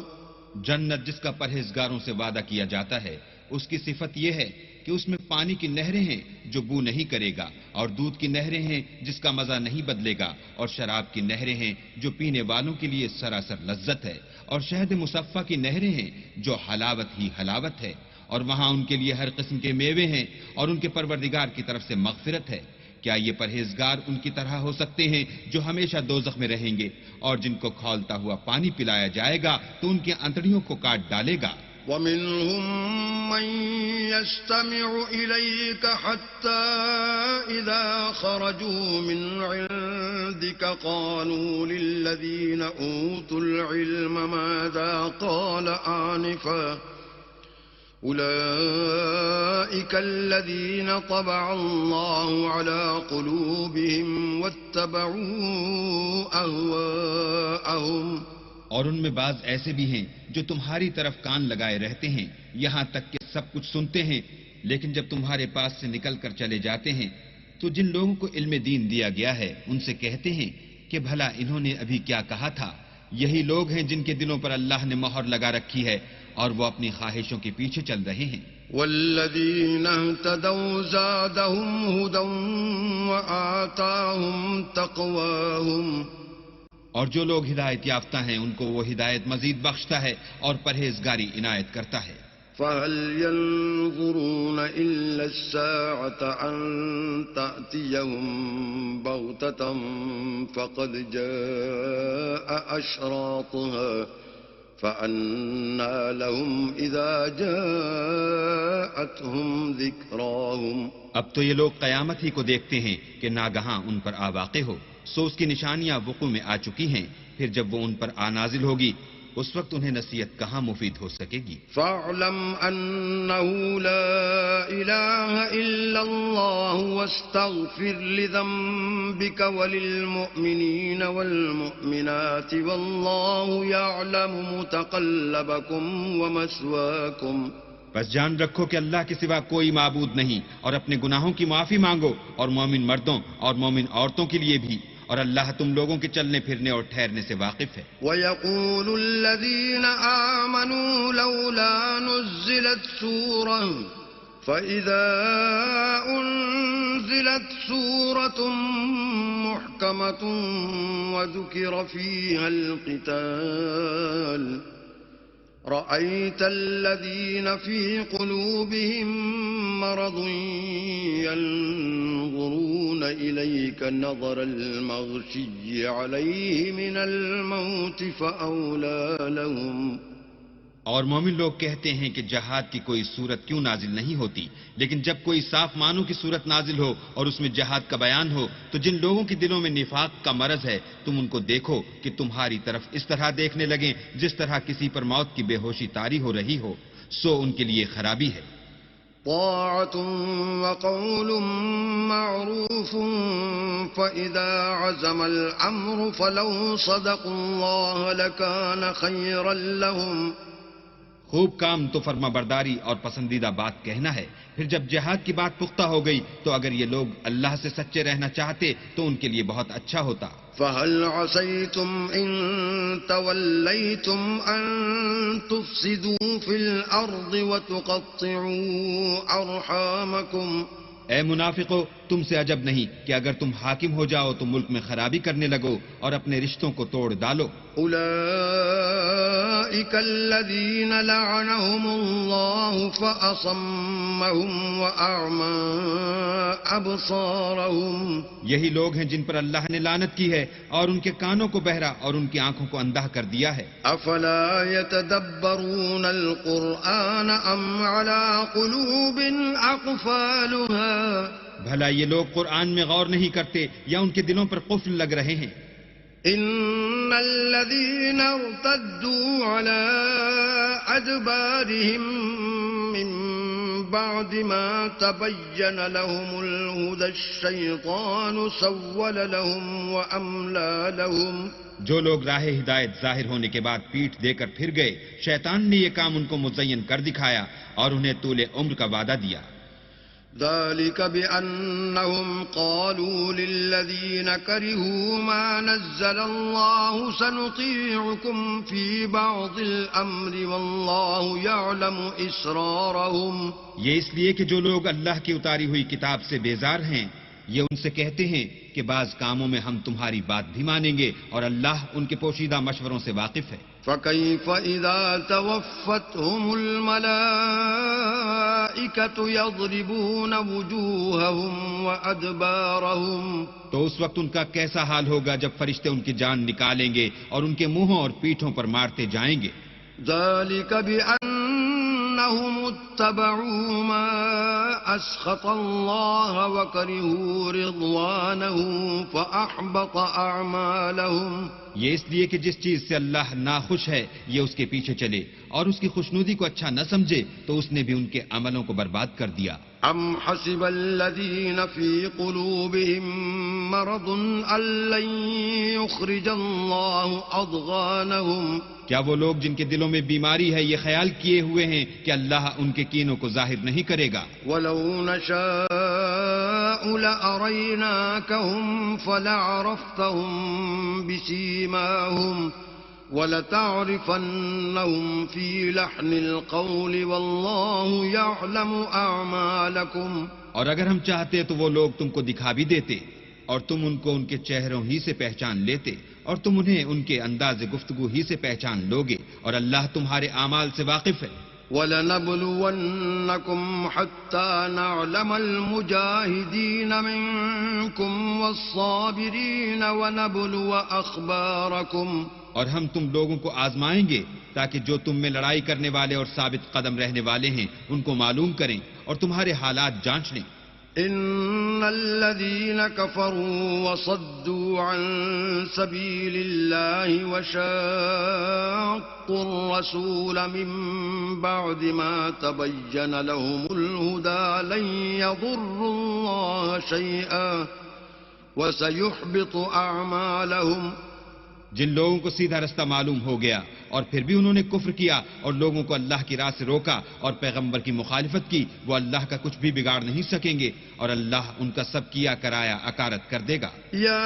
جنت جس کا پرہیزگاروں سے وعدہ کیا جاتا ہے اس کی صفت یہ ہے کہ اس میں پانی کی نہریں ہیں جو بو نہیں کرے گا اور دودھ کی نہریں ہیں جس کا مزہ نہیں بدلے گا اور شراب کی نہریں ہیں جو پینے والوں کے لیے سراسر لذت ہے اور شہد مصفہ کی نہریں ہیں جو حلاوت ہی حلاوت ہے اور وہاں ان کے لیے ہر قسم کے میوے ہیں اور ان کے پروردگار کی طرف سے مغفرت ہے. کیا یہ پرہیزگار ان کی طرح ہو سکتے ہیں جو ہمیشہ دوزخ میں رہیں گے اور جن کو کھولتا ہوا پانی پلایا جائے گا تو ان کی انتڑیوں کو کاٹ ڈالے گا. وَمِنْهُمْ مَنْ يَسْتَمِعُ إِلَيْكَ حَتَّى إِذَا خَرَجُوا مِنْ عِنْدِكَ قَالُوا لِلَّذِينَ أُوتُوا الْعِلْمَ مَاذَا قَالَ آنِفًا أُولَئِكَ الَّذِينَ طَبَعَ اللَّهُ عَلَى قُلُوبِهِمْ وَاتَّبَعُوا أَهْوَاءَهُمْ. اور ان میں بعض ایسے بھی ہیں جو تمہاری طرف کان لگائے رہتے ہیں یہاں تک کہ سب کچھ سنتے ہیں، لیکن جب تمہارے پاس سے نکل کر چلے جاتے ہیں تو جن لوگوں کو علم دین دیا گیا ہے ان سے کہتے ہیں کہ بھلا انہوں نے ابھی کیا کہا تھا. یہی لوگ ہیں جن کے دلوں پر اللہ نے مہر لگا رکھی ہے اور وہ اپنی خواہشوں کے پیچھے چل رہے ہیں. والذين اهتدوا زادهم هدى وآتاهم تقواهم اور جو لوگ ہدایت یافتہ ہیں ان کو وہ ہدایت مزید بخشتا ہے اور پرہیزگاری عنایت کرتا ہے. فهل ينظرون إلا الساعة أن تأتيهم بغتة فقد جاء أشراطها فأنى لهم إذا جاءتهم ذكراهم. اب تو یہ لوگ قیامت ہی کو دیکھتے ہیں کہ ناگہاں ان پر آ واقع ہو. سو اس کی نشانیاں وقوع میں آ چکی ہیں. پھر جب وہ ان پر آ نازل ہوگی اس وقت انہیں نصیحت کہاں مفید ہو سکے گی. فاعلم أنه لا إله إلا الله واستغفر لذنبك وللمؤمنين والمؤمنات والله يعلم متقلبكم ومثواكم. بس جان رکھو کہ اللہ کے سوا کوئی معبود نہیں اور اپنے گناہوں کی معافی مانگو اور مومن مردوں اور مومن عورتوں کے لیے بھی، اور اللہ تم لوگوں کے چلنے پھرنے اور ٹھہرنے سے واقف ہے. وَيَقُولُ الَّذِينَ آمَنُوا لَوْلَا نُزِّلَتْ سُورَةٌ فَإِذَا أُنزِلَتْ سُورَةٌ مُحْكَمَةٌ وَذُكِرَ فِيهَا الْقِتَالُ رَأَيْتَ الَّذِينَ فِي قُلُوبِهِم مَّرَضٌ يَنظُرُونَ إِلَيْكَ نَظَرَ الْمَغْشِيِّ عَلَيْهِ مِنَ الْمَوْتِ فَأَوْلَىٰ لَهُمْ. اور مومن لوگ کہتے ہیں کہ جہاد کی کوئی صورت کیوں نازل نہیں ہوتی، لیکن جب کوئی صاف معنوں کی صورت نازل ہو اور اس میں جہاد کا بیان ہو تو جن لوگوں کے دلوں میں نفاق کا مرض ہے تم ان کو دیکھو کہ تمہاری طرف اس طرح دیکھنے لگیں جس طرح کسی پر موت کی بے ہوشی طاری ہو رہی ہو. سو ان کے لیے خرابی ہے. طاعة وقول معروف فإذا عزم الأمر فلو صدقوا الله لكان خيرا لهم. خوب کام تو فرما برداری اور پسندیدہ بات کہنا ہے. پھر جب جہاد کی بات پختہ ہو گئی تو اگر یہ لوگ اللہ سے سچے رہنا چاہتے تو ان کے لیے بہت اچھا ہوتا. فهل عسيتم إن توليتم أن تفسدوا في الأرض وتقطعوا أرحامكم. اے منافقو، تم سے عجب نہیں کہ اگر تم حاکم ہو جاؤ تو ملک میں خرابی کرنے لگو اور اپنے رشتوں کو توڑ ڈالو. أولئك الذين لعنهم الله فأصمهم وأعمى أبصارهم. یہی لوگ ہیں جن پر اللہ نے لعنت کی ہے اور ان کے کانوں کو بہرا اور ان کی آنکھوں کو اندھا کر دیا ہے. أفلا يتدبرون القرآن أم على قلوب أقفالها. بھلا یہ لوگ قرآن میں غور نہیں کرتے یا ان کے دلوں پر قفل لگ رہے ہیں. إن الذين ارتدوا على أدبارهم من بعد ما تبين لهم الهدى الشيطان سول لهم وأملى لهم. جو لوگ راہ ہدایت ظاہر ہونے کے بعد پیٹھ دے کر پھر گئے، شیطان نے یہ کام ان کو مزین کر دکھایا اور انہیں طول عمر کا وعدہ دیا. ذلك بأنهم قالوا للذين كرهوا ما نزل الله سنطيعكم في بعض الأمر والله يعلم إسرارهم. یہ اس لیے کہ جو لوگ اللہ کی اتاری ہوئی کتاب سے بیزار ہیں یہ ان سے کہتے ہیں کہ بعض کاموں میں ہم تمہاری بات بھی مانیں گے اور اللہ ان کے پوشیدہ مشوروں سے واقف ہے. فكيف إذا توفتهم الملائكة يضربون وجوههم وأدبارهم. تو اس وقت ان کا کیسا حال ہوگا جب فرشتے ان کی جان نکالیں گے اور ان کے منہوں اور پیٹھوں پر مارتے جائیں گے. ذلك بأنهم اتبعوا ما أسخط الله وكرهوا رضوانه فأحبط أعمالهم. یہ اس لیے کہ جس چیز سے اللہ ناخوش ہے یہ اس کے پیچھے چلے اور اس کی خوشنودی کو اچھا نہ سمجھے تو اس نے بھی ان کے عملوں کو برباد کر دیا. أم حسب الذين في قلوبهم مرض أن لن يخرج الله أضغانهم. کیا وہ لوگ جن کے دلوں میں بیماری ہے یہ خیال کیے ہوئے ہیں کہ اللہ ان کے کینوں کو ظاہر نہیں کرے گا؟ ولو نشاء لأريناكهم فلعرفتهم بسيماهم وَلَتَعْرِفَنَّهُمْ فِي لَحْنِ الْقَوْلِ وَاللَّهُ يَعْلَمُ أَعْمَالَكُمْ. اور اگر ہم چاہتے تو وہ لوگ تم کو دکھا بھی دیتے اور تم ان کو ان کے چہروں ہی سے پہچان لیتے اور تم انہیں ان کے انداز گفتگو ہی سے پہچان لوگے اور اللہ تمہارے اعمال سے واقف ہے. وَلَنَبْلُوَنَّكُمْ حَتَّى نَعْلَمَ الْمُجَاهِدِينَ مِنكُمْ وَالصَّابِرِينَ وَنَبْلُوَ أَخْبَارَكُمْ. اور ہم تم لوگوں کو آزمائیں گے تاکہ جو تم میں لڑائی کرنے والے اور ثابت قدم رہنے والے ہیں ان کو معلوم کریں اور تمہارے حالات جانچ لیں. ان الذين كفروا وصدوا عن سبيل الله وشاقوا الرسول من بعد ما تبين لهم الهدى لن يضروا الله شيئا وسيحبط اعمالهم. جن لوگوں کو سیدھا رستہ معلوم ہو گیا اور پھر بھی انہوں نے کفر کیا اور لوگوں کو اللہ کی راہ سے روکا اور پیغمبر کی مخالفت کی، وہ اللہ کا کچھ بھی بگاڑ نہیں سکیں گے اور اللہ ان کا سب کیا کرایا اکارت کر دے گا. یا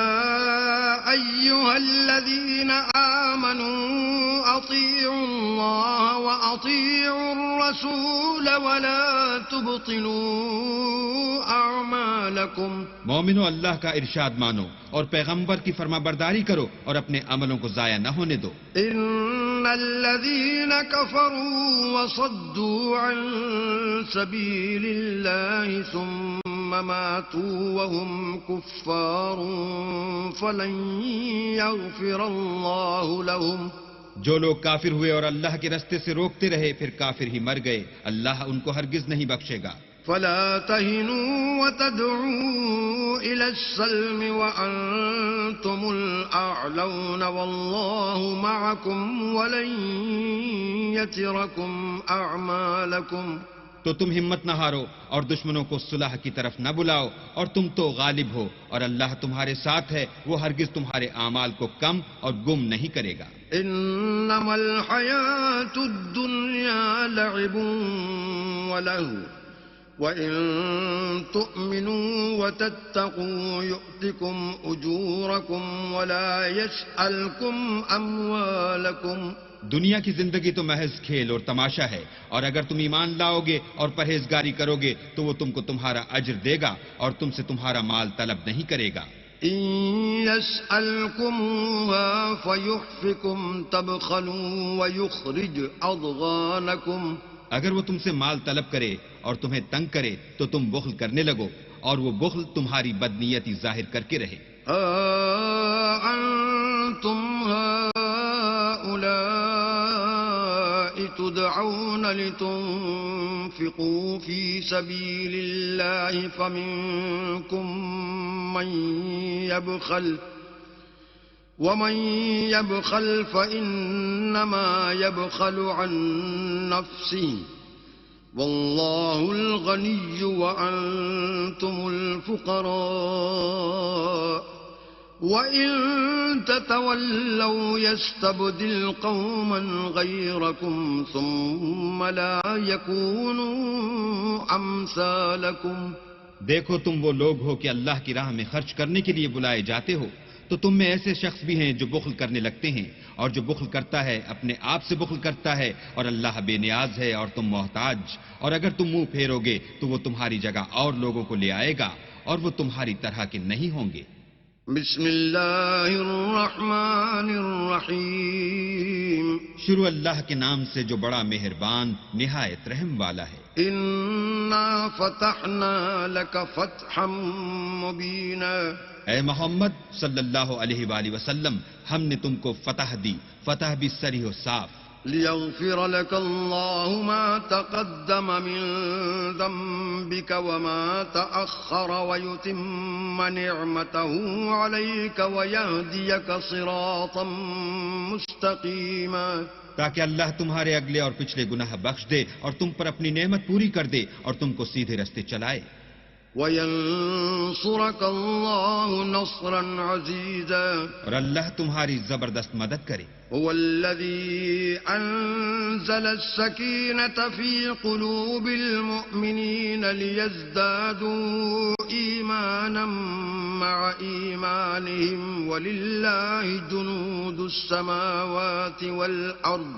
ایھا الذین آمنوا اطیعوا اللہ واطیعوا الرسول ولا تبطلوا اعمالکم. مومنو، اللہ کا ارشاد مانو اور پیغمبر کی فرما برداری کرو اور اپنے عملوں کو ضائع نہ ہونے دو. ان الذين كفروا وصدوا عن سبيل الله ثم ماتوا وهم كفار فلن يغفر الله لهم. جو لوگ کافر ہوئے اور اللہ کے رستے سے روکتے رہے پھر کافر ہی مر گئے، اللہ ان کو ہرگز نہیں بخشے گا. فلا تهنوا وتدعوا إلى السلم وأنتم الأعلون والله معكم ولن يتركم أعمالكم. تو تم ہمت نہ ہارو اور دشمنوں کو صلح کی طرف نہ بلاؤ اور تم تو غالب ہو اور اللہ تمہارے ساتھ ہے، وہ ہرگز تمہارے اعمال کو کم اور گم نہیں کرے گا. انما الحياة الدنيا لعب ولهو وَإِن تُؤْمِنُوا وَتَتَّقُوا يُؤْتِكُمْ أُجُورَكُمْ وَلَا يَسْأَلْكُمْ أَمْوَالَكُمْ. دنیا کی زندگی تو محض کھیل اور تماشا ہے، اور اگر تم ایمان لاؤ گے اور پرہیزگاری کرو گے تو وہ تم کو تمہارا اجر دے گا اور تم سے تمہارا مال طلب نہیں کرے گا. إِن يَسْأَلْكُمُوهَا فَيُحْفِكُمْ تَبْخَلُوا وَيُخْرِجْ أَضْغَانَكُمْ. اگر وہ تم سے مال طلب کرے اور تمہیں تنگ کرے تو تم بخل کرنے لگو اور وہ بخل تمہاری بدنیتی ظاہر کر کے رہے. أَنْتُمْ هَؤُلَاءِ تُدْعَوْنَ لِتُنْفِقُوا فِي سَبِيلِ اللَّهِ فَمِنْكُمْ مَنْ يَبْخَلُ وَمَنْ يَبْخَلْ فَإِنَّمَا يَبْخَلُ عَنْ نَفْسِهِ وَاللَّهُ الْغَنِيُّ وَأَنْتُمُ الْفُقَرَاءُ وَإِن تَتَوَلَّوْا يَسْتَبْدِلْ قَوْمًا غَيْرَكُمْ ثُمَّ لَا يَكُونُوا أَمْثَالَكُمْ. دیکھو تم وہ لوگ ہو کہ اللہ کی راہ میں خرچ کرنے کے لیے بلائے جاتے ہو، تو تم میں ایسے شخص بھی ہیں جو بخل کرنے لگتے ہیں، اور جو بخل کرتا ہے اپنے آپ سے بخل کرتا ہے اور اللہ بے نیاز ہے اور تم محتاج. اور اگر تم منہ پھیرو گے تو وہ تمہاری جگہ اور لوگوں کو لے آئے گا اور وہ تمہاری طرح کے نہیں ہوں گے. بسم اللہ الرحمن الرحیم. شروع اللہ کے نام سے جو بڑا مہربان نہایت رحم والا ہے. انا فتحنا لك فتحا مبینا. اے محمد صلی اللہ علیہ وآلہ وسلم، ہم نے تم کو فتح دی، فتح بھی صریح و صاف. ليغفر لك الله ما تقدم من ذنبك وما تأخر ويتم نعمته عليك ويهديك صراطا مستقيما. تاکہ اللہ تمہارے اگلے اور پچھلے گناہ بخش دے اور تم پر اپنی نعمت پوری کر دے اور تم کو سیدھے رستے چلائے. وَيَنصُرَكَ اللَّهُ نَصْرًا عَزِيزًا. اور اللہ تمہاری زبردست مدد کرے. هو الذي أنزل السكينة في قلوب المؤمنين ليزدادوا إيمانا مع إيمانهم ولله جنود السماوات والأرض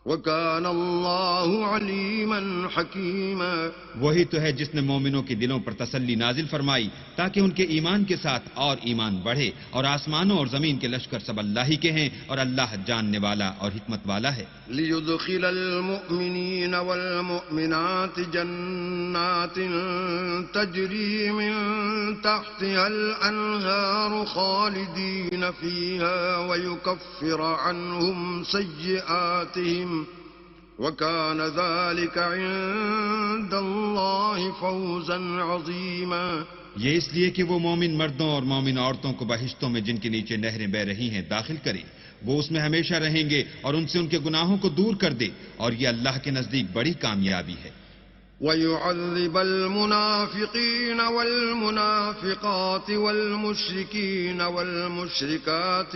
وكان الله عليما حكيما. وہی تو ہے جس نے مومنوں کے دلوں پر تسلی نازل فرمائی تاکہ ان کے ایمان کے ساتھ اور ایمان بڑھے، اور آسمانوں اور زمین کے لشکر سب اللہ ہی کے ہیں، اور اللہ جاننے والا اور حکمت والا ہے. ليدخل المؤمنين والمؤمنات جنات تجري من تحتها الأنهار خالدين فيها ويكفر عنهم سيئاتهم وكان ذلك عند الله فوزا عظيما. یہ اس لیے کہ وہ مومن مردوں اور مومن عورتوں کو بہشتوں میں جن کے نیچے نہریں بہ رہی ہیں داخل کرے، وہ اس میں ہمیشہ رہیں گے اور ان سے ان کے گناہوں کو دور کر دے، اور یہ اللہ کے نزدیک بڑی کامیابی ہے. ويعذب المنافقين والمنافقات والمشركين والمشركات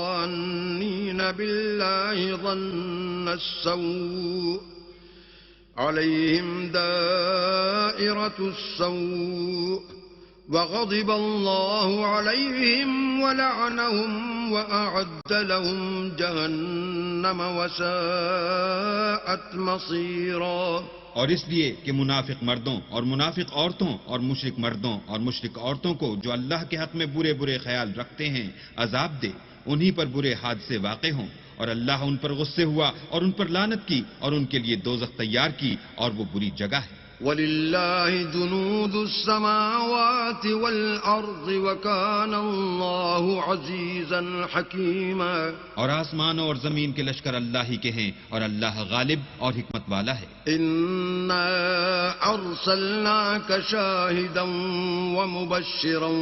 الظانين بالله ظن السوء عليهم دائرة السوء وغضب الله عليهم ولعنهم وأعد لهم جهنم وساءت مصيرا. اور اس لیے کہ منافق مردوں اور منافق عورتوں اور مشرک مردوں اور مشرک عورتوں کو جو اللہ کے حق میں برے برے خیال رکھتے ہیں عذاب دے، انہی پر برے حادثے واقع ہوں، اور اللہ ان پر غصے ہوا اور ان پر لعنت کی اور ان کے لیے دوزخ تیار کی، اور وہ بری جگہ ہے. وَلِلَّهِ جُنُودُ السَّمَاوَاتِ وَالْأَرْضِ وَكَانَ اللَّهُ عَزِيزًا حَكِيمًا. اور آسمانوں اور زمین کے لشکر اللہ ہی کے ہیں، اور اللہ غالب اور حکمت والا ہے. إِنَّا أَرْسَلْنَاكَ شَاهِدًا وَمُبَشِّرًا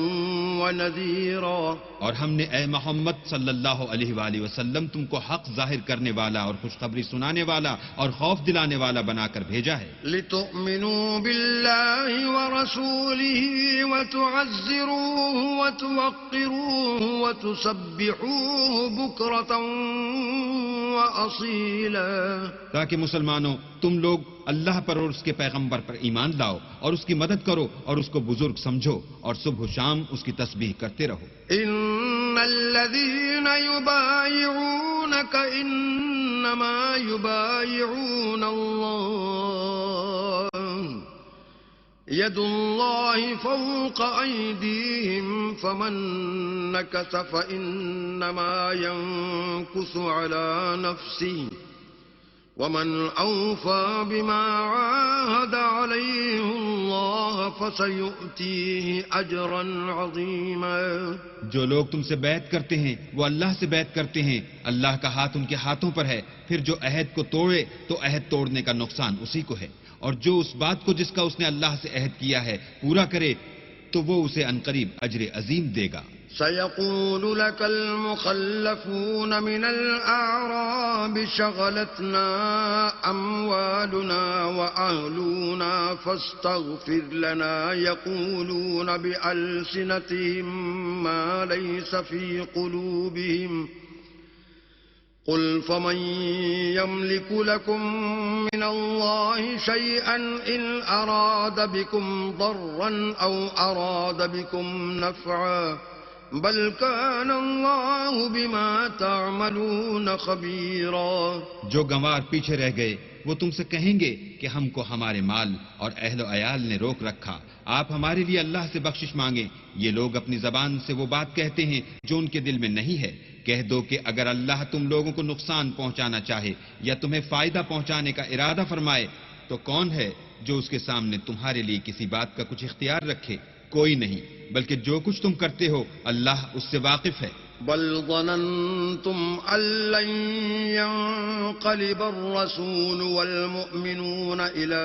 وَنَذِيرًا. اور ہم نے اے محمد صلی اللہ علیہ وآلہ وسلم تم کو حق ظاہر کرنے والا اور خوشخبری سنانے والا اور خوف دلانے والا بنا کر بھیجا ہے. لِتُؤْمِنُوا بِاللَّهِ وَرَسُولِهِ وَتُعَزِّرُوهُ وَتُوَقِّرُوهُ وَتُسَبِّحُوهُ بُكْرَةً وَأَصِيلًا. تاکہ مسلمانوں تم لوگ اللہ پر اور اس کے پیغمبر پر ایمان لاؤ اور اس کی مدد کرو اور اس کو بزرگ سمجھو، اور صبح و شام اس کی تسبیح کرتے رہو. إِنَّ الَّذِينَ يُبَايِعُونَكَ إِنَّمَا يُبَايِعُونَ اللَّهَ يَدُ اللَّهِ فَوْقَ أَيْدِيهِمْ فَمَن نَّكَثَ فَإِنَّمَا يَنكُثُ عَلَى نَفْسِهِ وَمَنْ أَوْفَى بِمَا عَاهَدَ عَلَيْهِ اللَّهَ فَسَيُؤْتِيهِ أَجْرًا عَظِيمًا. جو لوگ تم سے بیعت کرتے ہیں وہ اللہ سے بیعت کرتے ہیں، اللہ کا ہاتھ ان کے ہاتھوں پر ہے. پھر جو عہد کو توڑے تو عہد توڑنے کا نقصان اسی کو ہے، اور جو اس بات کو جس کا اس نے اللہ سے عہد کیا ہے پورا کرے تو وہ اسے عنقریب اجر عظیم دے گا. سيقول لك المخلفون من الأعراب شغلتنا أموالنا وأهلنا فاستغفر لنا يقولون بألسنتهم ما ليس في قلوبهم قل فمن يملك لكم من الله شيئا إن أراد بكم ضرا أو أراد بكم نفعا بل كان الله بما تعملون خبيرا. جو گنوار پیچھے رہ گئے وہ تم سے کہیں گے کہ ہم کو ہمارے مال اور اہل و عیال نے روک رکھا، آپ ہمارے لیے اللہ سے بخشش مانگیں. یہ لوگ اپنی زبان سے وہ بات کہتے ہیں جو ان کے دل میں نہیں ہے. کہہ دو کہ اگر اللہ تم لوگوں کو نقصان پہنچانا چاہے یا تمہیں فائدہ پہنچانے کا ارادہ فرمائے تو کون ہے جو اس کے سامنے تمہارے لیے کسی بات کا کچھ اختیار رکھے؟ کوئی نہیں، بلکہ جو کچھ تم کرتے ہو اللہ اس سے واقف ہے. بل ظننتم أن لن ينقلب الرسول والمؤمنون إلى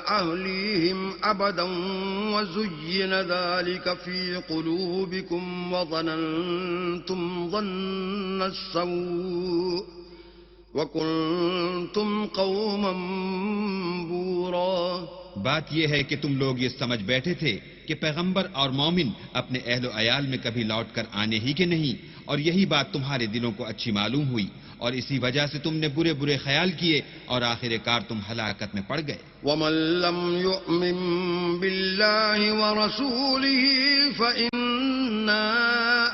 أهليهم أبدا وزين ذلك في قلوبكم وظننتم ظن السوء وَكُنْتُمْ قَوْمًا بُورًا. بات یہ ہے کہ تم لوگ یہ سمجھ بیٹھے تھے کہ پیغمبر اور مومن اپنے اہل و عیال میں کبھی لوٹ کر آنے ہی کے نہیں، اور یہی بات تمہارے دلوں کو اچھی معلوم ہوئی اور اسی وجہ سے تم نے برے برے خیال کیے اور آخر کار تم ہلاکت میں پڑ گئے. ومن لم يؤمن بالله ورسوله فإنا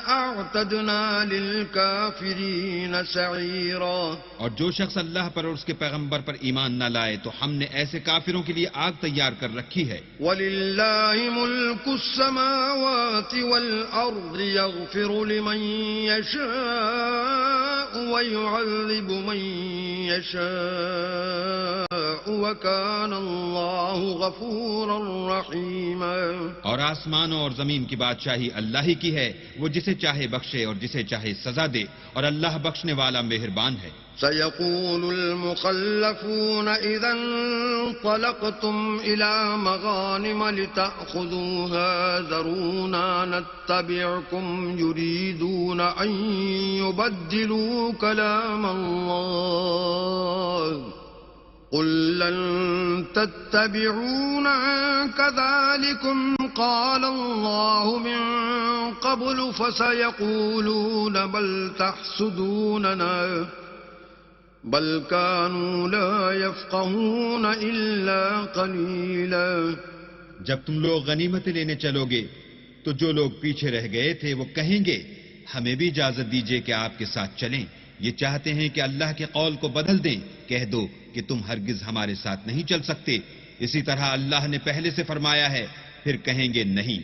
أعتدنا للكافرين سعيرا. اور جو شخص اللہ پر اور اس کے پیغمبر پر ایمان نہ لائے تو ہم نے ایسے کافروں کے لیے آگ تیار کر رکھی ہے. وَلِلَّهِ مُلْكُ السَّمَاوَاتِ وَالْأَرْضِ يَغْفِرُ لِمَن يَشَاءُ وَيُعَذِّبُ مَن يَشَاءُ وَكَانَ اللَّهُ غَفُورًا رَّحِيمًا. اور آسمانوں اور زمین کی بادشاہی اللہ ہی کی ہے، وہ جسے چاہے بخشے اور جسے چاہے سزا دے، اور اللہ بخشنے والا مہربان ہے. سيقول المخلفون إذا انطلقتم إلى مغانم لتأخذوها ذرونا نتبعكم يريدون أن يبدلوا كلام الله قل لن تتبعونا كذلكم قال الله من قبل فسيقولون بل تحسدوننا بل كانوا لا يفقهون إلا قليلا. جب تم لوگ غنیمتیں لینے چلو گے تو جو لوگ پیچھے رہ گئے تھے وہ کہیں گے ہمیں بھی اجازت دیجیے کہ آپ کے ساتھ چلیں. یہ چاہتے ہیں کہ اللہ کے قول کو بدل دیں. کہہ دو کہ تم ہرگز ہمارے ساتھ نہیں چل سکتے. اسی طرح اللہ نے پہلے سے فرمایا ہے. پھر کہیں گے نہیں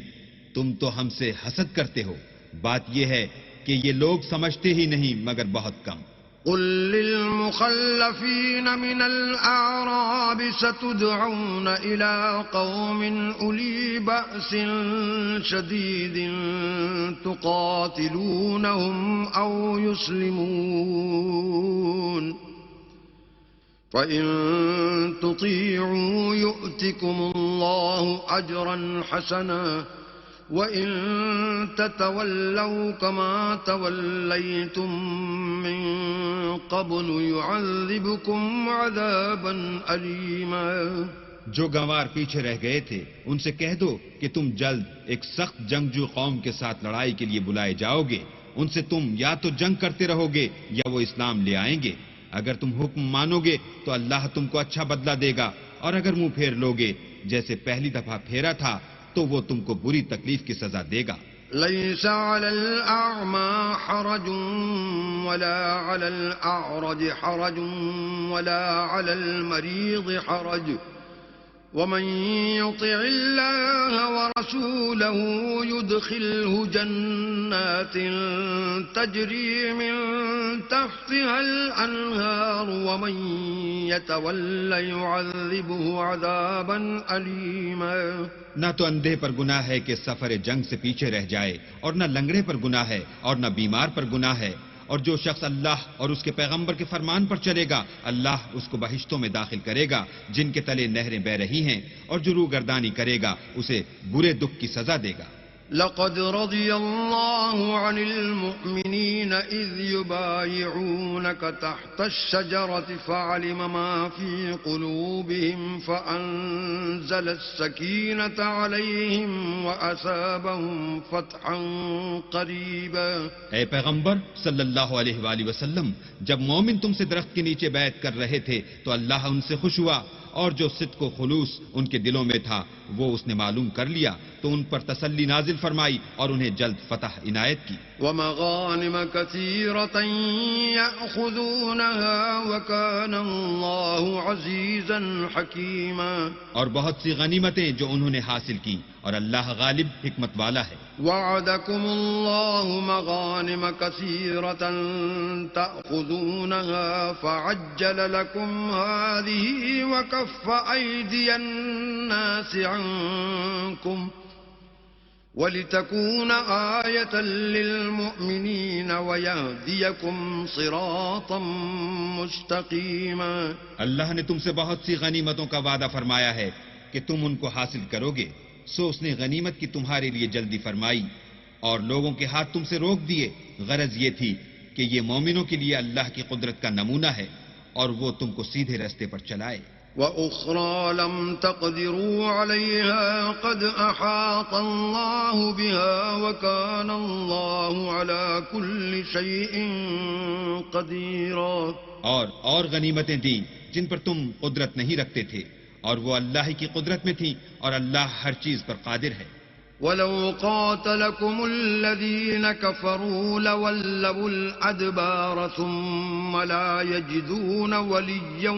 تم تو ہم سے حسد کرتے ہو. بات یہ ہے کہ یہ لوگ سمجھتے ہی نہیں مگر بہت کم. قل للمخلفين من الأعراب ستدعون إلى قوم أولي بأس شديد تقاتلونهم أو يسلمون فإن تطيعوا يؤتكم الله أجرا حسنا وَإِن تَتَوَلَّوْا كَمَا تَوَلَّيْتُم مِّن قَبْلُ يُعَذِّبْكُمْ عَذَابًا أَلِيمًا. جو گنوار پیچھے رہ گئے تھے ان سے کہہ دو کہ تم جلد ایک سخت جنگجو قوم کے ساتھ لڑائی کے لیے بلائے جاؤ گے. ان سے تم یا تو جنگ کرتے رہو گے یا وہ اسلام لے آئیں گے. اگر تم حکم مانو گے تو اللہ تم کو اچھا بدلہ دے گا، اور اگر منہ پھیر لو گے جیسے پہلی دفعہ پھیرا تھا تو وہ تم کو بری تکلیف کی سزا دے گا. ليس على الأعمى حرج ولا على الأعرج حرج ولا على المريض حرج ومن يطع الله ورسوله يدخله جنات تجري من تحتها الأنهار ومن يتولى يعذبه عذابا أليما. نہ تو اندھے پر گناہ ہے کہ سفر جنگ سے پیچھے رہ جائے، اور نہ لنگڑے پر گناہ ہے اور نہ بیمار پر گناہ ہے. اور جو شخص اللہ اور اس کے پیغمبر کے فرمان پر چلے گا اللہ اس کو بہشتوں میں داخل کرے گا جن کے تلے نہریں بہ رہی ہیں، اور جو روگردانی کرے گا اسے برے دکھ کی سزا دے گا. لقد رضي الله عن المؤمنين إذ يبايعونك تحت الشجرة فعلم ما في قلوبهم فأنزل السكينة عليهم وأثابهم فتحا قريبا. اے پیغمبر صلی اللہ علیہ وآلہ وسلم، جب مومن تم سے درخت کے نیچے بیعت کر رہے تھے تو اللہ ان سے خوش ہوا، اور جو صدق و خلوص ان کے دلوں میں تھا وہ اس نے معلوم کر لیا تو ان پر تسلی نازل فرمائی اور انہیں جلد فتح عنایت کی. وَمَغَانِمَ كَثِيرَةً يَأْخُذُونَهَا وَكَانَ اللَّهُ عَزِيزًا حَكِيمًا. اور بہت سی غنیمتیں جو انہوں نے حاصل کی، اور اللہ غالب حکمت والا ہے. وَعَدَكُمُ اللَّهُ مَغَانِمَ كَثِيرَةً تَأْخُذُونَهَا فَعَجَّلَ لَكُمْ هَٰذِهِ وَكَفَّ أَيْدِيَ النَّاسِ عَنكُمْ وَلِتَكُونَ آيَةً لِّلْمُؤْمِنِينَ وَيَهْدِيَكُمْ صِرَاطًا مُّسْتَقِيمًا. اللہ نے تم سے بہت سی غنیمتوں کا وعدہ فرمایا ہے کہ تم ان کو حاصل کرو گے، سو اس نے غنیمت کی تمہارے لیے جلدی فرمائی اور لوگوں کے ہاتھ تم سے روک دیے. غرض یہ تھی کہ یہ مومنوں کے لیے اللہ کی قدرت کا نمونہ ہے اور وہ تم کو سیدھے رستے پر چلائے. وأخرى لم تقدروا عليها قد أحاط الله بها وكان الله على كل شيء قديرا. اور غنیمتیں دیں جن پر تم قدرت نہیں رکھتے تھے، اور وہ اللہ ہی کی قدرت میں تھیں، اور اللہ ہر چیز پر قادر ہے. ولو قاتلكم الذين كفروا لولوا الأدبار ثم لا يجدون وليا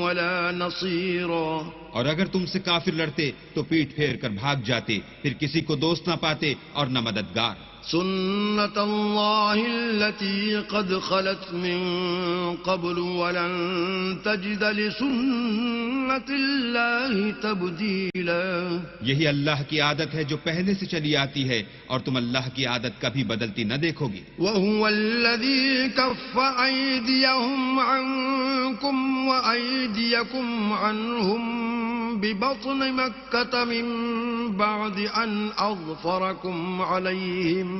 ولا نصيرا. اور اگر تم سے کافر لڑتے تو پیٹ پھیر کر بھاگ جاتے، پھر کسی کو دوست نہ پاتے اور نہ مددگار. سنت اللہ التي قد خلت من قبل ولن تجد لسنت اللہ تبدیلا. یہی اللہ کی عادت ہے جو پہلے سے چلی آتی ہے، اور تم اللہ کی عادت کبھی بدلتی نہ دیکھو گے. وهو الذي كف أيديهم عنكم وأيديكم عنهم ببطن مكة من بعد أن أظفركم عليهم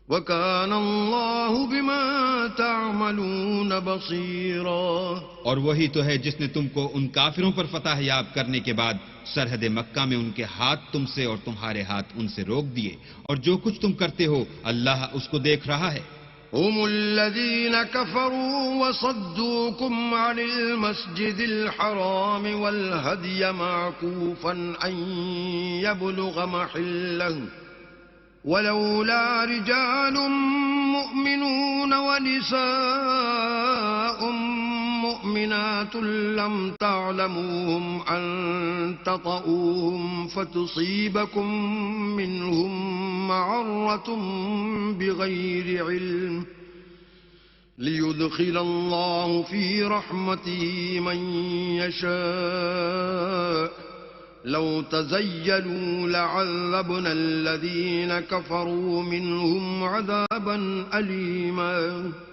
وكان الله بما تعملون بصيرا. اور وہی تو ہے جس نے تم کو ان کافروں پر فتح یاب کرنے کے بعد سرحد مکہ میں ان کے ہاتھ تم سے اور تمہارے ہاتھ ان سے روک دیے، اور جو کچھ تم کرتے ہو اللہ اس کو دیکھ رہا ہے. هم الذين كفروا وصدوكم عن المسجد الحرام والهدي معكوفا أن يبلغ محله ولولا رجال مؤمنون ونساء مؤمنات لم تعلموهم أن تطؤوهم فتصيبكم منهم معرة بغير علم ليدخل الله في رحمته من يشاء لو تزيلوا لعذبنا الذين كفروا منهم عذابا أليما.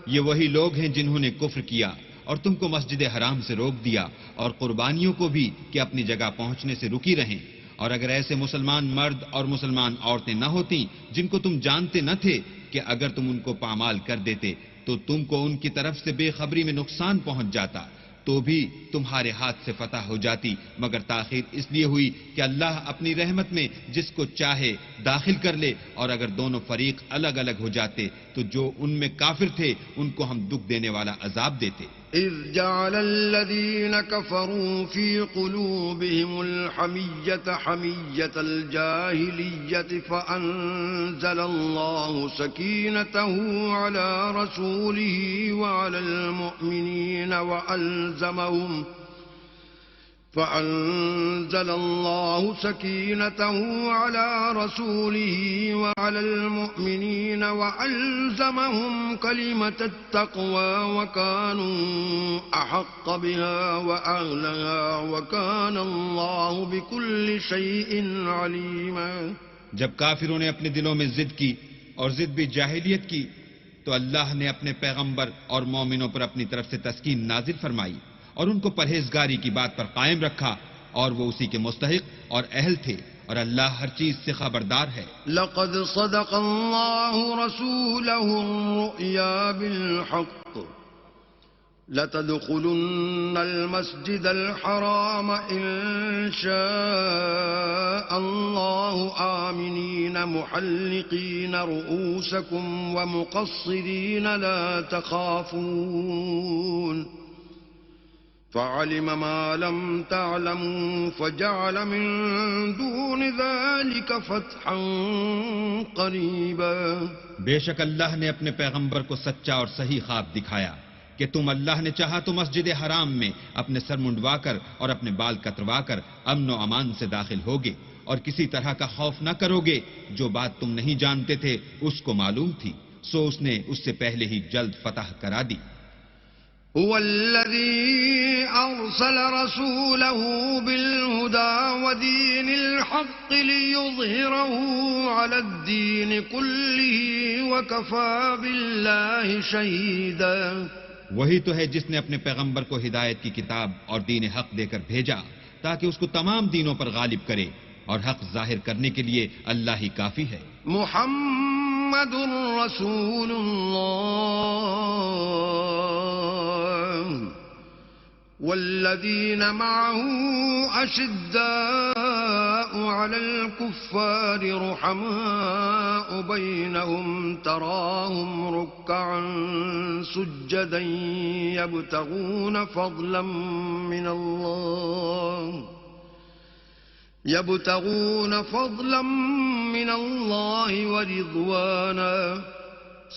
یہ وہی لوگ ہیں جنہوں نے کفر کیا اور تم کو مسجد حرام سے روک دیا، اور قربانیوں کو بھی کہ اپنی جگہ پہنچنے سے رکی رہیں. اور اگر ایسے مسلمان مرد اور مسلمان عورتیں نہ ہوتیں جن کو تم جانتے نہ تھے کہ اگر تم ان کو پامال کر دیتے تو تم کو ان کی طرف سے بے خبری میں نقصان پہنچ جاتا، تو بھی تمہارے ہاتھ سے فتح ہو جاتی، مگر تاخیر اس لیے ہوئی کہ اللہ اپنی رحمت میں جس کو چاہے داخل کر لے. اور اگر دونوں فریق الگ الگ ہو جاتے تو جو ان میں کافر تھے ان کو ہم دکھ دینے والا عذاب دیتے. إذ جعل الذين كفروا في قلوبهم الحمية حمية الجاهلية فأنزل الله سكينته على رسوله وعلى المؤمنين فأنزل الله سكينته على رسوله وعلى المؤمنين وألزمهم كلمة التقوى وكانوا أحق بها وأهلها وكان الله بكل شيء عليما. جب کافروں نے اپنے دلوں میں ضد کی اور ضد بھی جاہلیت کی تو اللہ نے اپنے پیغمبر اور مومنوں پر اپنی طرف سے تسکین نازل فرمائی اور ان کو پرہیزگاری کی بات پر قائم رکھا، اور وہ اسی کے مستحق اور اہل تھے، اور اللہ ہر چیز سے خبردار ہے. لقد صدق الله رسوله الرؤيا بالحق لتدخلن المسجد الحرام إن شاء الله آمنين محلقين رؤوسكم ومقصرين لا تخافون فعلم ما لم تعلموا فجعل من دون ذلك فتحا قریبا. بے شک اللہ نے اپنے پیغمبر کو سچا اور صحیح خواب دکھایا کہ تم اللہ نے چاہا تو مسجد حرام میں اپنے سر منڈوا کر اور اپنے بال کتروا کر امن و امان سے داخل ہوگے، اور کسی طرح کا خوف نہ کرو گے. جو بات تم نہیں جانتے تھے اس کو معلوم تھی، سو اس نے اس سے پہلے ہی جلد فتح کرا دی. هو الذي أرسل رسوله بالهدى ودين الحق ليظهره على الدين كله وكفى بالله شهيدا. وہی تو ہے جس نے اپنے پیغمبر کو ہدایت کی کتاب اور دین حق دے کر بھیجا تاکہ اس کو تمام دینوں پر غالب کرے، اور حق ظاہر کرنے کے لیے اللہ ہی کافی ہے. محمد رسول اللہ والذين معه أشداء على الكفار رحماء بينهم تراهم ركعا سجدا يبتغون فضلا من الله ورضوانا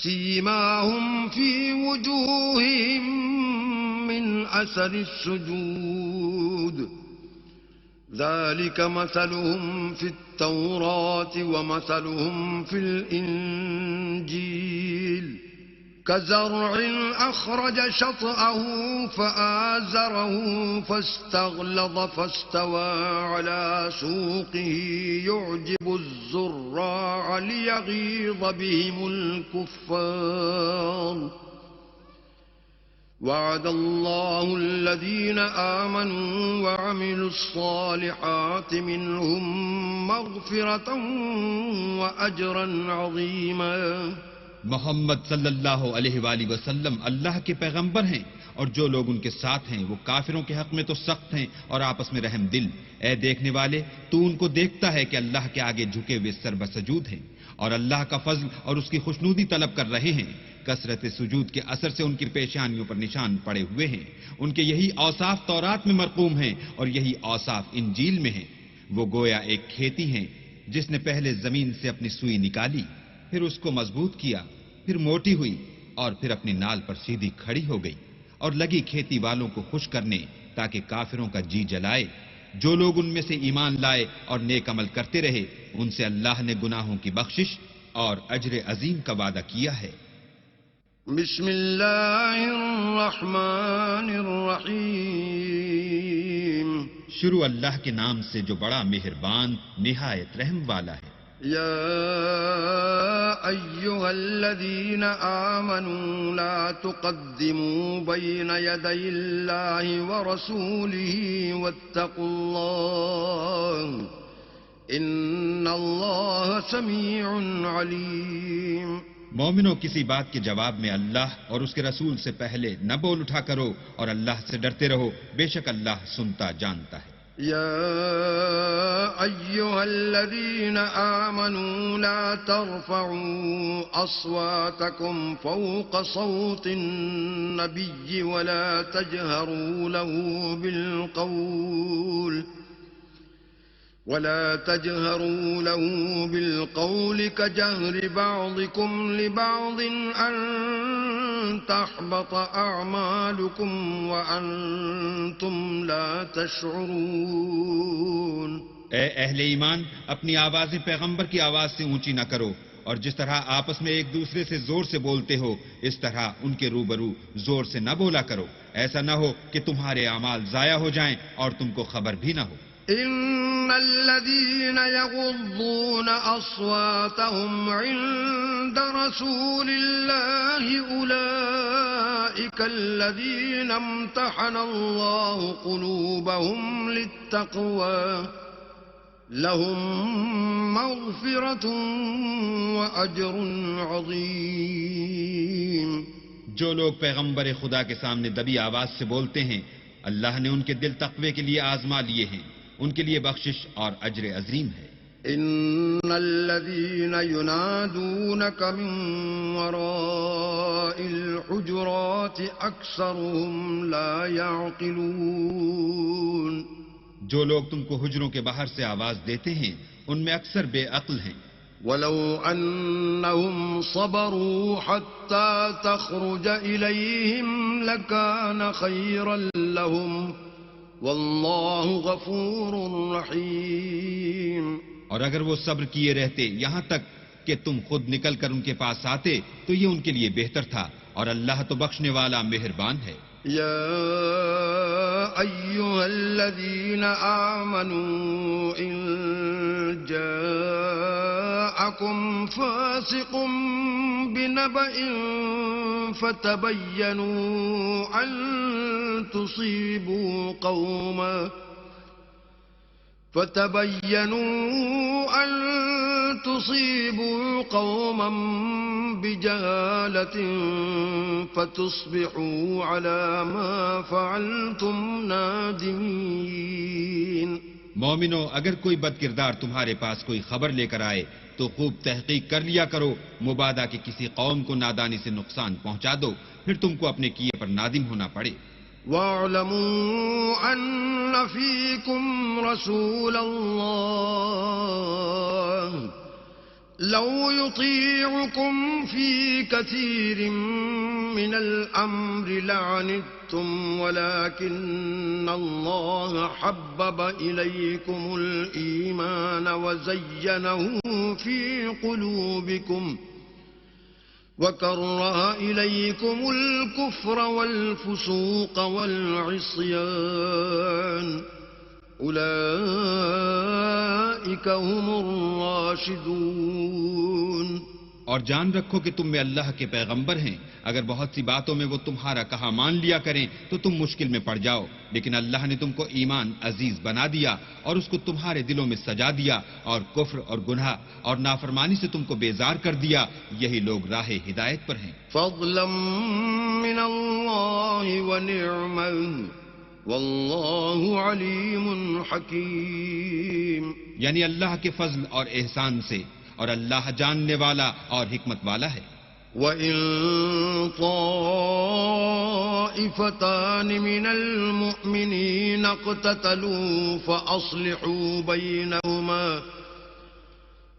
سيماهم في وجوههم من أثر السجود ذلك مثلهم في التوراة ومثلهم في الإنجيل كزرع أخرج شطأه فآزره فاستغلظ فاستوى على سوقه يعجب الزراع ليغيظ بهم الكفار وعد الله الذين آمنوا وعملوا الصالحات منهم مغفرة وأجرا عظيما. محمد صلی اللہ علیہ وآلہ وسلم اللہ کے پیغمبر ہیں اور جو لوگ ان کے ساتھ ہیں وہ کافروں کے حق میں تو سخت ہیں اور آپس میں رحم دل. اے دیکھنے والے تو ان کو دیکھتا ہے کہ اللہ کے آگے جھکے ہوئے سر بسجود ہیں اور اللہ کا فضل اور اس کی خوشنودی طلب کر رہے ہیں. کثرت سجود کے اثر سے ان کی پیشانیوں پر نشان پڑے ہوئے ہیں. ان کے یہی اوصاف تورات میں مرقوم ہیں اور یہی اوصاف انجیل میں ہیں. وہ گویا ایک کھیتی ہیں جس نے پہلے زمین سے اپنی سوئی نکالی، پھر اس کو مضبوط کیا، پھر موٹی ہوئی اور پھر اپنی نال پر سیدھی کھڑی ہو گئی اور لگی کھیتی والوں کو خوش کرنے تاکہ کافروں کا جی جلائے. جو لوگ ان میں سے ایمان لائے اور نیک عمل کرتے رہے ان سے اللہ نے گناہوں کی بخشش اور اجر عظیم کا وعدہ کیا ہے. بسم اللہ الرحمن الرحیم. شروع اللہ کے نام سے جو بڑا مہربان نہایت رحم والا ہے. یا ایھا الذین آمنوا لا تقدموا بین یدی اللہ ورسولہ واتقوا اللہ ان اللہ سمیع علیم. مومنوں کسی بات کے جواب میں اللہ اور اس کے رسول سے پہلے نہ بول اٹھا کرو اور اللہ سے ڈرتے رہو، بے شک اللہ سنتا جانتا ہے. یا ایھا الذین آمنوا لا ترفعوا اصواتکم فوق صوت النبی ولا تجهروا له بالقول كجهر بعضكم لبعض أن تحبط أعمالكم وأنتم لا تشعرون. اے اہل ایمان اپنی آوازیں پیغمبر کی آواز سے اونچی نہ کرو اور جس طرح آپس میں ایک دوسرے سے زور سے بولتے ہو اس طرح ان کے روبرو زور سے نہ بولا کرو. ایسا نہ ہو کہ تمہارے اعمال ضائع ہو جائیں اور تم کو خبر بھی نہ ہو. ان الذين يغضون اصواتهم عند رسول الله اولئك الذين امتحن الله قلوبهم للتقوى لهم مغفرة واجر عظيم. جو لوگ پیغمبر خدا کے سامنے دبی آواز سے بولتے ہیں اللہ نے ان کے دل تقوی کے لیے آزما لیے ہیں، ان کے لیے بخشش اور اجر عظیم ہے. ان الذين ينادونك من وراء الحجرات اكثرهم لا يعقلون. جو لوگ تم کو حجروں کے باہر سے آواز دیتے ہیں ان میں اکثر بے عقل ہیں. ولو انهم صبروا حتى تخرج اليهم لكان خيرا لهم واللہ غفور رحیم. اور اگر وہ صبر کیے رہتے یہاں تک کہ تم خود نکل کر ان کے پاس آتے تو یہ ان کے لیے بہتر تھا اور اللہ تو بخشنے والا مہربان ہے. یا ایھا الذین آمنوا ان جاءکم فاسق بنبأ فتبینوا ان تصيبوا قوما بجهالة فتصبحوا على ما فعلتم نادمين. مومنو، اگر کوئی بد کردار تمہارے پاس کوئی خبر لے کر آئے تو خوب تحقیق کر لیا کرو، مبادا کہ کسی قوم کو نادانی سے نقصان پہنچا دو، پھر تم کو اپنے کیے پر نادم ہونا پڑے. وَاعْلَمُوا أَنَّ فِيكُمْ رَسُولَ اللَّهِ لَوْ يُطِيعُكُمْ فِي كَثِيرٍ مِّنَ الْأَمْرِ لَعَنِتُّمْ وَلَكِنَّ اللَّهَ حَبَّبَ إِلَيْكُمُ الْإِيمَانَ وَزَيَّنَهُ فِي قُلُوبِكُمْ وَكَرَّهَ إِلَيْكُمُ الْكُفْرَ وَالْفُسُوقَ وَالْعِصْيَانَ أُولَئِكَ هُمُ الرَّاشِدُونَ. اور جان رکھو کہ تم میں اللہ کے پیغمبر ہیں. اگر بہت سی باتوں میں وہ تمہارا کہا مان لیا کریں تو تم مشکل میں پڑ جاؤ، لیکن اللہ نے تم کو ایمان عزیز بنا دیا اور اس کو تمہارے دلوں میں سجا دیا، اور کفر اور گناہ اور نافرمانی سے تم کو بیزار کر دیا. یہی لوگ راہ ہدایت پر ہیں. فضلا من اللہ ونعمہ واللہ علیم حکیم. یعنی اللہ کے فضل اور احسان سے، اور اللہ جاننے والا اور حکمت والا ہے. وَإِن طَائِفَتَانِ مِنَ الْمُؤْمِنِينَ اقْتَتَلُوا فَأَصْلِحُوا بَيْنَهُمَا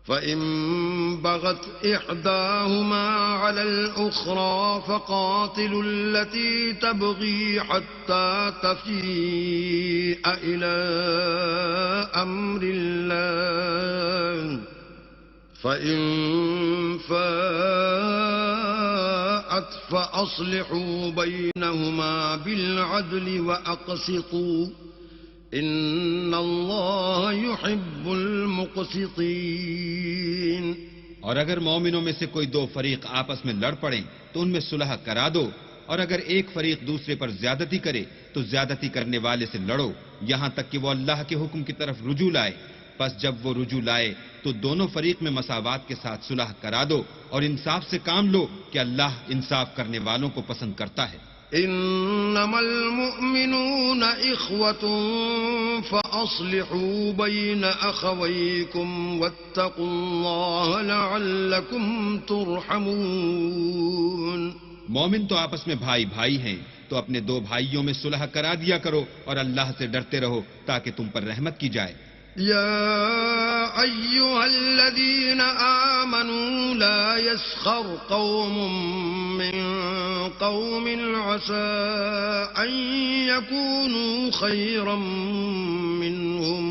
فَإِن بَغَتْ إِحْدَاهُمَا عَلَى الْأُخْرَى فَقَاتِلُوا الَّتِي تَبْغِي حَتَّى تَفِيءَ إِلَى أَمْرِ اللَّهِ فَإِن فَاءَتْ فَأَصْلِحُوا بَيْنَهُمَا بِالْعَدْلِ وَأَقْسِطُوا إِنَّ اللَّهَ يُحِبُّ الْمُقْسِطِينَ. اور اگر مومنوں میں سے کوئی دو فریق آپس میں لڑ پڑیں تو ان میں صلح کرا دو، اور اگر ایک فریق دوسرے پر زیادتی کرے تو زیادتی کرنے والے سے لڑو یہاں تک کہ وہ اللہ کے حکم کی طرف رجوع لائے. پس جب وہ رجوع لائے تو دونوں فریق میں مساوات کے ساتھ صلح کرا دو اور انصاف سے کام لو کہ اللہ انصاف کرنے والوں کو پسند کرتا ہے. انما المؤمنون اخوة فاصلحوا بين اخويكم واتقوا الله لعلكم ترحمون. مومن تو آپس میں بھائی بھائی ہیں، تو اپنے دو بھائیوں میں صلح کرا دیا کرو اور اللہ سے ڈرتے رہو تاکہ تم پر رحمت کی جائے. يا أيها الذين آمنوا لا يسخر قوم من قوم عسى أن يكونوا خيرا منهم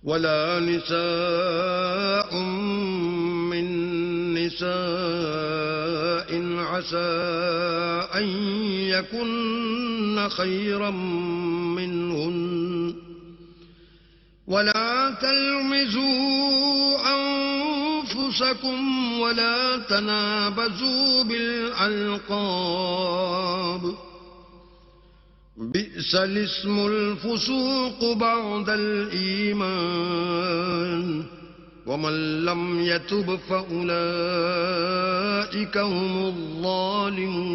ولا نساء من نساء عسى أن يكن خيرا منهن ولا تلمزوا أنفسكم ولا تنابزوا بالألقاب بئس الاسم الفسوق بعد الإيمان ومن لم يتب فأولئك هم الظالمون.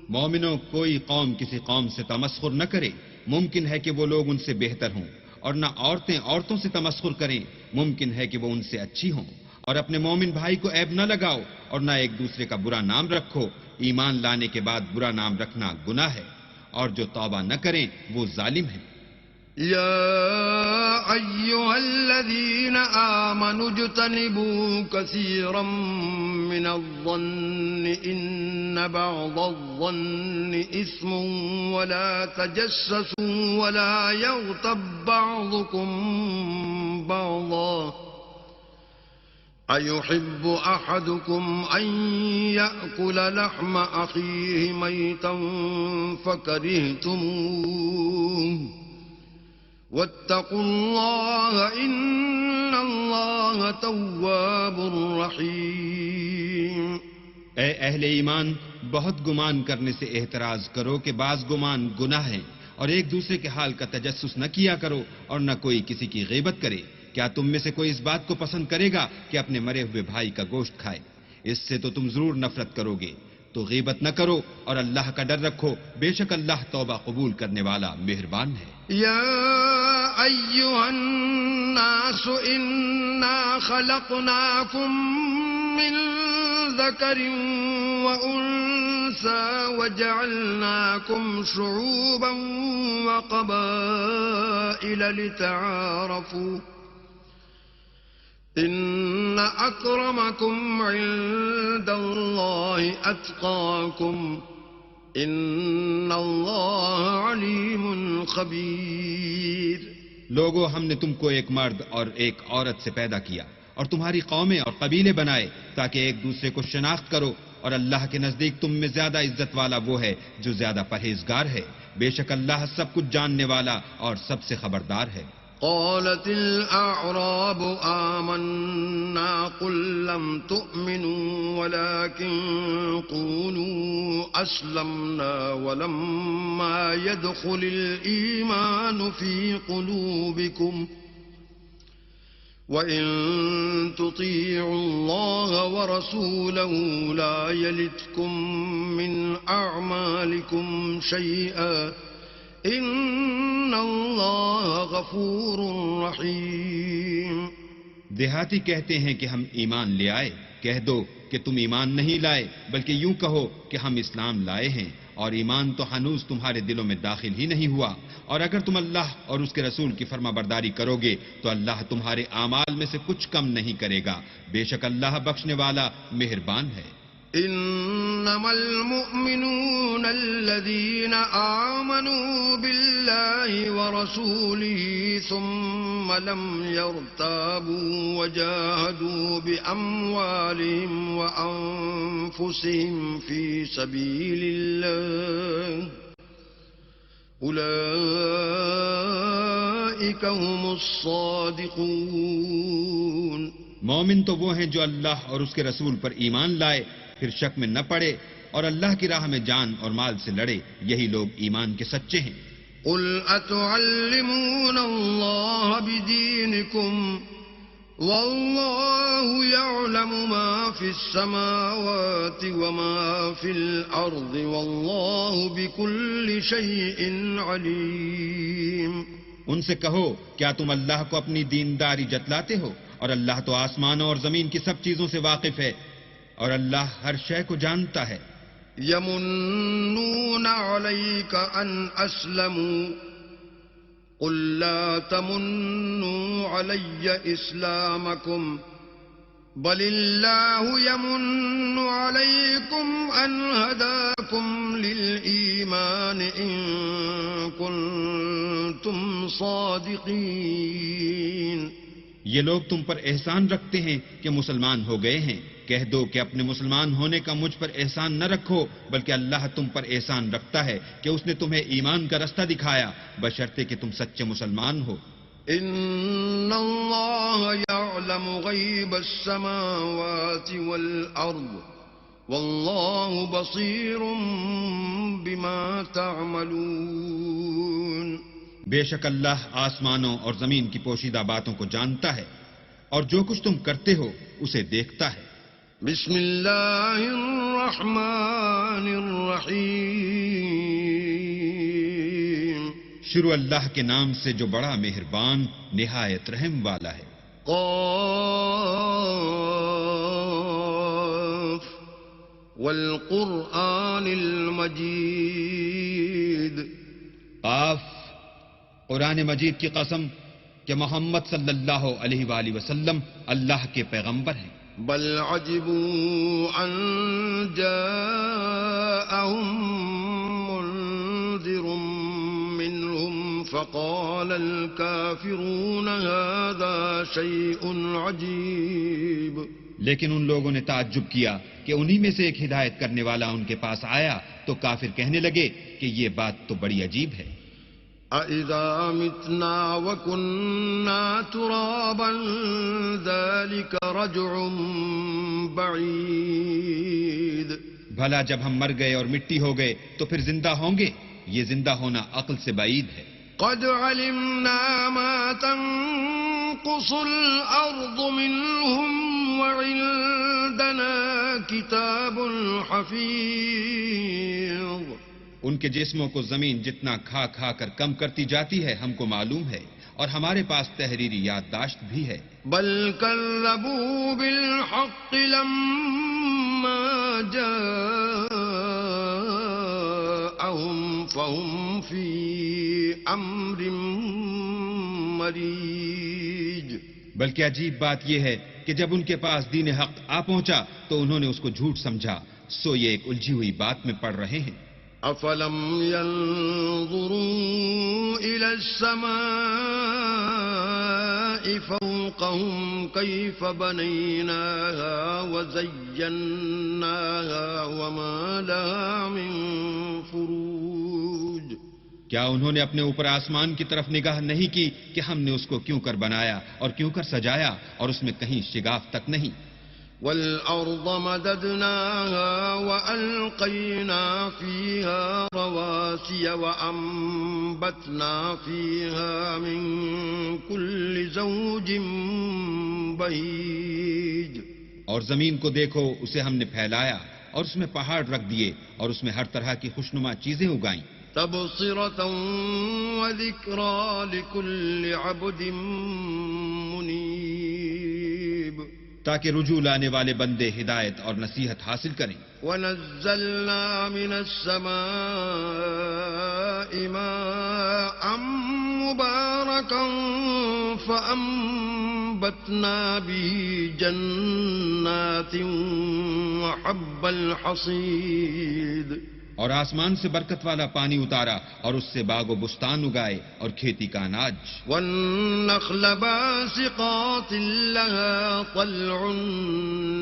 مومنوں، کوئی قوم کسی قوم سے تمسخر نہ کرے. ممکن ہے کہ وہ لوگ ان سے بہتر ہوں، اور نہ عورتیں عورتوں سے تمسخر کریں. ممکن ہے کہ وہ ان سے اچھی ہوں. اور اپنے مومن بھائی کو عیب نہ لگاؤ اور نہ ایک دوسرے کا برا نام رکھو. ایمان لانے کے بعد برا نام رکھنا گناہ ہے، اور جو توبہ نہ کریں وہ ظالم ہیں. يا أيها الذين آمنوا اجتنبوا كثيرا من الظن إن بعض الظن إثم ولا تجسسوا ولا يغتب بعضكم بعضا أيحب أحدكم أن يأكل لحم أخيه ميتا فكرهتموه واتقوا الله إن الله تواب رحيم. اے اہل ایمان، بہت گمان کرنے سے احتراز کرو کہ بعض گمان گناہ ہیں، اور ایک دوسرے کے حال کا تجسس نہ کیا کرو اور نہ کوئی کسی کی غیبت کرے، کیا تم میں سے کوئی اس بات کو پسند کرے گا کہ اپنے مرے ہوئے بھائی کا گوشت کھائے؟ اس سے تو تم ضرور نفرت کرو گے. تو غیبت نہ کرو اور اللہ کا ڈر رکھو، بے شک اللہ توبہ قبول کرنے والا مہربان ہے. يا أيها الناس إنا خلقناكم من ذكر وأنثى وجعلناكم شعوبا وقبائل لتعارفوا إن أكرمكم عند الله أتقاكم ان اللہ علیم خبیر. لوگو، ہم نے تم کو ایک مرد اور ایک عورت سے پیدا کیا اور تمہاری قومیں اور قبیلے بنائے تاکہ ایک دوسرے کو شناخت کرو، اور اللہ کے نزدیک تم میں زیادہ عزت والا وہ ہے جو زیادہ پرہیزگار ہے. بے شک اللہ سب کچھ جاننے والا اور سب سے خبردار ہے. قالت الأعراب آمنا قل لم تؤمنوا ولكن قولوا أسلمنا ولما يدخل الإيمان في قلوبكم وإن تطيعوا الله ورسوله لا يلتكم من أعمالكم شيئا ان اللہ غفور رحیم. دیہاتی کہتے ہیں کہ ہم ایمان لے آئے. کہہ دو کہ تم ایمان نہیں لائے بلکہ یوں کہو کہ ہم اسلام لائے ہیں، اور ایمان تو ہنوز تمہارے دلوں میں داخل ہی نہیں ہوا. اور اگر تم اللہ اور اس کے رسول کی فرما برداری کرو گے تو اللہ تمہارے اعمال میں سے کچھ کم نہیں کرے گا. بے شک اللہ بخشنے والا مہربان ہے. انما المؤمنون الذين آمنوا بالله ورسوله ثم لم يرتابوا وجاهدوا بأموالهم وأنفسهم في سبيل الله أولئك هم الصادقون. مومن تو وہ ہیں جو اللہ اور اس کے رسول پر ایمان لائے، پھر شک میں نہ پڑے اور اللہ کی راہ میں جان اور مال سے لڑے، یہی لوگ ایمان کے سچے ہیں. قل اتعلمون اللہ بدینکم واللہ یعلم ما فی السماوات وما فی الارض واللہ بکل شیء علیم. ان سے کہو کیا تم اللہ کو اپنی دینداری جتلاتے ہو؟ اور اللہ تو آسمانوں اور زمین کی سب چیزوں سے واقف ہے، اور اللہ ہر شے کو جانتا ہے. یمنون علیک ان اسلموا قل لا تمنوا علی اسلامکم بل اللہ یمن علیکم ان ہداکم للایمان ان کنتم صادقین. یہ لوگ تم پر احسان رکھتے ہیں کہ مسلمان ہو گئے ہیں. کہہ دو کہ اپنے مسلمان ہونے کا مجھ پر احسان نہ رکھو، بلکہ اللہ تم پر احسان رکھتا ہے کہ اس نے تمہیں ایمان کا رستہ دکھایا، بشرطے کہ تم سچے مسلمان ہو. ان اللہ یعلم غیب السماوات والارض واللہ بصیر بما تعملون. بے شک اللہ آسمانوں اور زمین کی پوشیدہ باتوں کو جانتا ہے اور جو کچھ تم کرتے ہو اسے دیکھتا ہے. بسم اللہ الرحمن الرحیم. شروع اللہ کے نام سے جو بڑا مہربان نہایت رحم والا ہے. قاف والقرآن المجید. قاف، قرآن مجید کی قسم کہ محمد صلی اللہ علیہ وآلہ وسلم اللہ کے پیغمبر ہیں. بل عجبوا ان جاءهم منذر منهم فقال الكافرون هذا شيء عجيب. لیکن ان لوگوں نے تعجب کیا کہ انہی میں سے ایک ہدایت کرنے والا ان کے پاس آیا تو کافر کہنے لگے کہ یہ بات تو بڑی عجیب ہے. أَإِذَا مِتْنَا وَكُنَّا تُرَابًا ذَلِكَ رَجْعٌ بَعِيدٌ. بھلا جب ہم مر گئے اور مٹی ہو گئے تو پھر زندہ ہوں گے؟ یہ زندہ ہونا عقل سے بعید ہے. قَدْ عَلِمْنَا مَا تَنقُصُ تنقص الأرض منهم وعندنا كتاب حفيظ. ان کے جسموں کو زمین جتنا کھا کھا کر کم کرتی جاتی ہے ہم کو معلوم ہے، اور ہمارے پاس تحریری یادداشت بھی ہے. بل كذبوا بالحق لما جاءهم فهم في أمر مريج. بلکہ عجیب بات یہ ہے کہ جب ان کے پاس دین حق آ پہنچا تو انہوں نے اس کو جھوٹ سمجھا، سو یہ ایک الجھی ہوئی بات میں پڑ رہے ہیں. أفلم ينظروا إلى السماء فوقهم كيف بنيناها وزيناها وما لها من فروج. کیا انہوں نے اپنے اوپر آسمان کی طرف نگاہ نہیں کی کہ ہم نے اس کو کیوں کر بنایا اور کیوں کر سجایا، اور اس میں کہیں شگاف تک نہیں. والأرض مددناها وألقينا فيها رواسي وأنبتنا فيها من كل زوج بهيج. اور زمین کو دیکھو، اسے ہم نے پھیلایا اور اس میں پہاڑ رکھ دیے اور اس میں ہر طرح کی خوشنما چیزیں اگائیں. تبصرة وذكرى لكل عبد منيب. تاکہ رجوع لانے والے بندے ہدایت اور نصیحت حاصل کریں. وَنَزَّلْنَا مِنَ السَّمَاءِ مَاءً مُبَارَكًا فَأَنبَتْنَا بِهِ جَنَّاتٍ وَحَبَّ الْحَصِيدِ. اور آسمان سے برکت والا پانی اتارا اور اس سے باغ و بستان اگائے اور کھیتی کا اناج. وَالنَّخْلَ بَاسِقَاتٍ لَهَا طَلْعٌ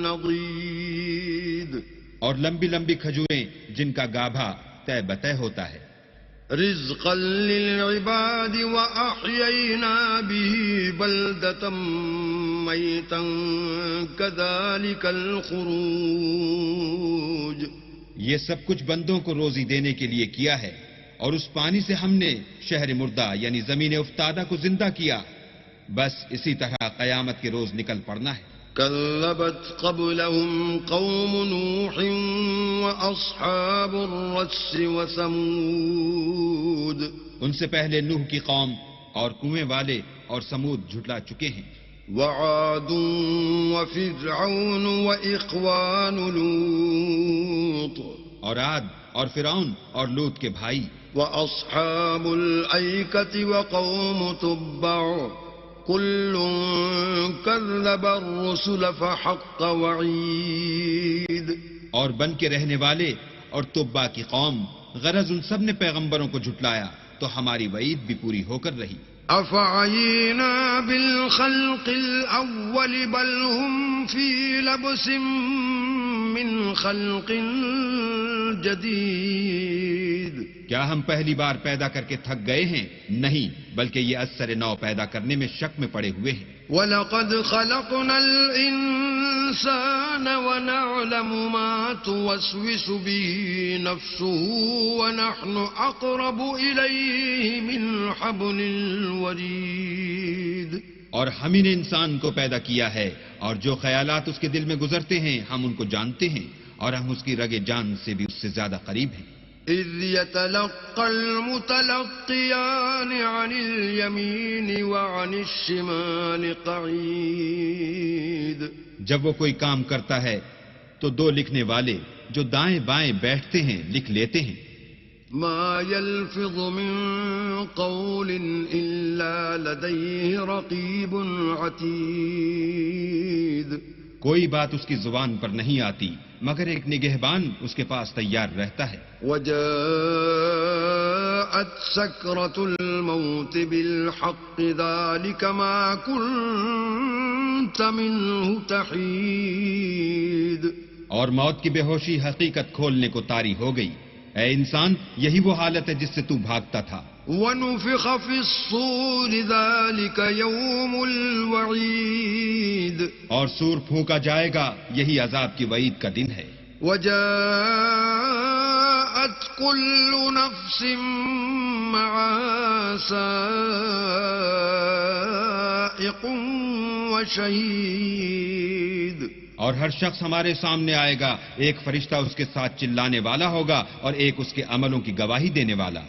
نَضِيدٌ. اور لمبی لمبی کھجوریں جن کا گابھا طے بطے ہوتا ہے. رزقا للعباد وأحيينا به بلدة ميتا كذلك الخروج. یہ سب کچھ بندوں کو روزی دینے کے لیے کیا ہے، اور اس پانی سے ہم نے شہر مردہ یعنی زمین افتادہ کو زندہ کیا. بس اسی طرح قیامت کے روز نکل پڑنا ہے. كذبت قبلهم قوم نوح وأصحاب الرس وثمود. ان سے پہلے نوح کی قوم اور کنویں والے اور سمود جھٹلا چکے ہیں. وعاد وفرعون وإخوان لوط. اور عاد اور فرعون اور لوط کے بھائی. وأصحاب الأيكة وقوم تبع كل كذب الرسل فحق وعيد. اور بن کے رہنے والے اور تبا کی قوم، غرض ان سب نے پیغمبروں کو جھٹلایا تو ہماری وعید بھی پوری ہو کر رہی. أفعينا بالخلق الأول بل هم في لبس من خلق جديد. کیا ہم پہلی بار پیدا کر کے تھک گئے ہیں؟ نہیں، بلکہ یہ اثر نو پیدا کرنے میں شک میں پڑے ہوئے ہیں. وَلَقَدْ خَلَقْنَا الْإِنسَانَ وَنَعْلَمُ مَا تُوَسْوِسُ بِهِ نَفْسُهُ وَنَحْنُ أَقْرَبُ إِلَيْهِ مِنْ حَبْلِ الْوَرِيدِ. اور ہم ہی نے انسان کو پیدا کیا ہے، اور جو خیالات اس کے دل میں گزرتے ہیں ہم ان کو جانتے ہیں، اور ہم اس کی رگ جان سے بھی اس سے زیادہ قریب ہیں. إِذْ يَتَلَقَّى الْمُتَلَقِّيَانِ عَنِ الْيَمِينِ وَعَنِ الشِّمَالِ قَعِيدٌ. جب وہ کوئی کام کرتا ہے تو دو لکھنے والے جو دائیں بائیں بیٹھتے ہیں لکھ لیتے ہیں. ما يلفظ من قول إلا لديه رقيب عتيد. کوئی بات اس کی زبان پر نہیں آتی مگر ایک نگہبان اس کے پاس تیار رہتا ہے. وجاءت سكرة الموت بالحق ذلك ما كنت منه تحيد. اور موت کی بے ہوشی حقیقت کھولنے کو طاری ہو گئی. اے انسان، یہی وہ حالت ہے جس سے تو بھاگتا تھا. ونفخ في الصور ذلك يوم الوعيد. اور سور پھونکا جائے گا، یہی عذاب کی وعید کا دن ہے. وجاءت كل نفس معها صائق وشهيد. اور ہر شخص ہمارے سامنے آئے گا، ایک فرشتہ اس کے ساتھ چلانے والا ہوگا اور ایک اس کے عملوں کی گواہی دینے والا.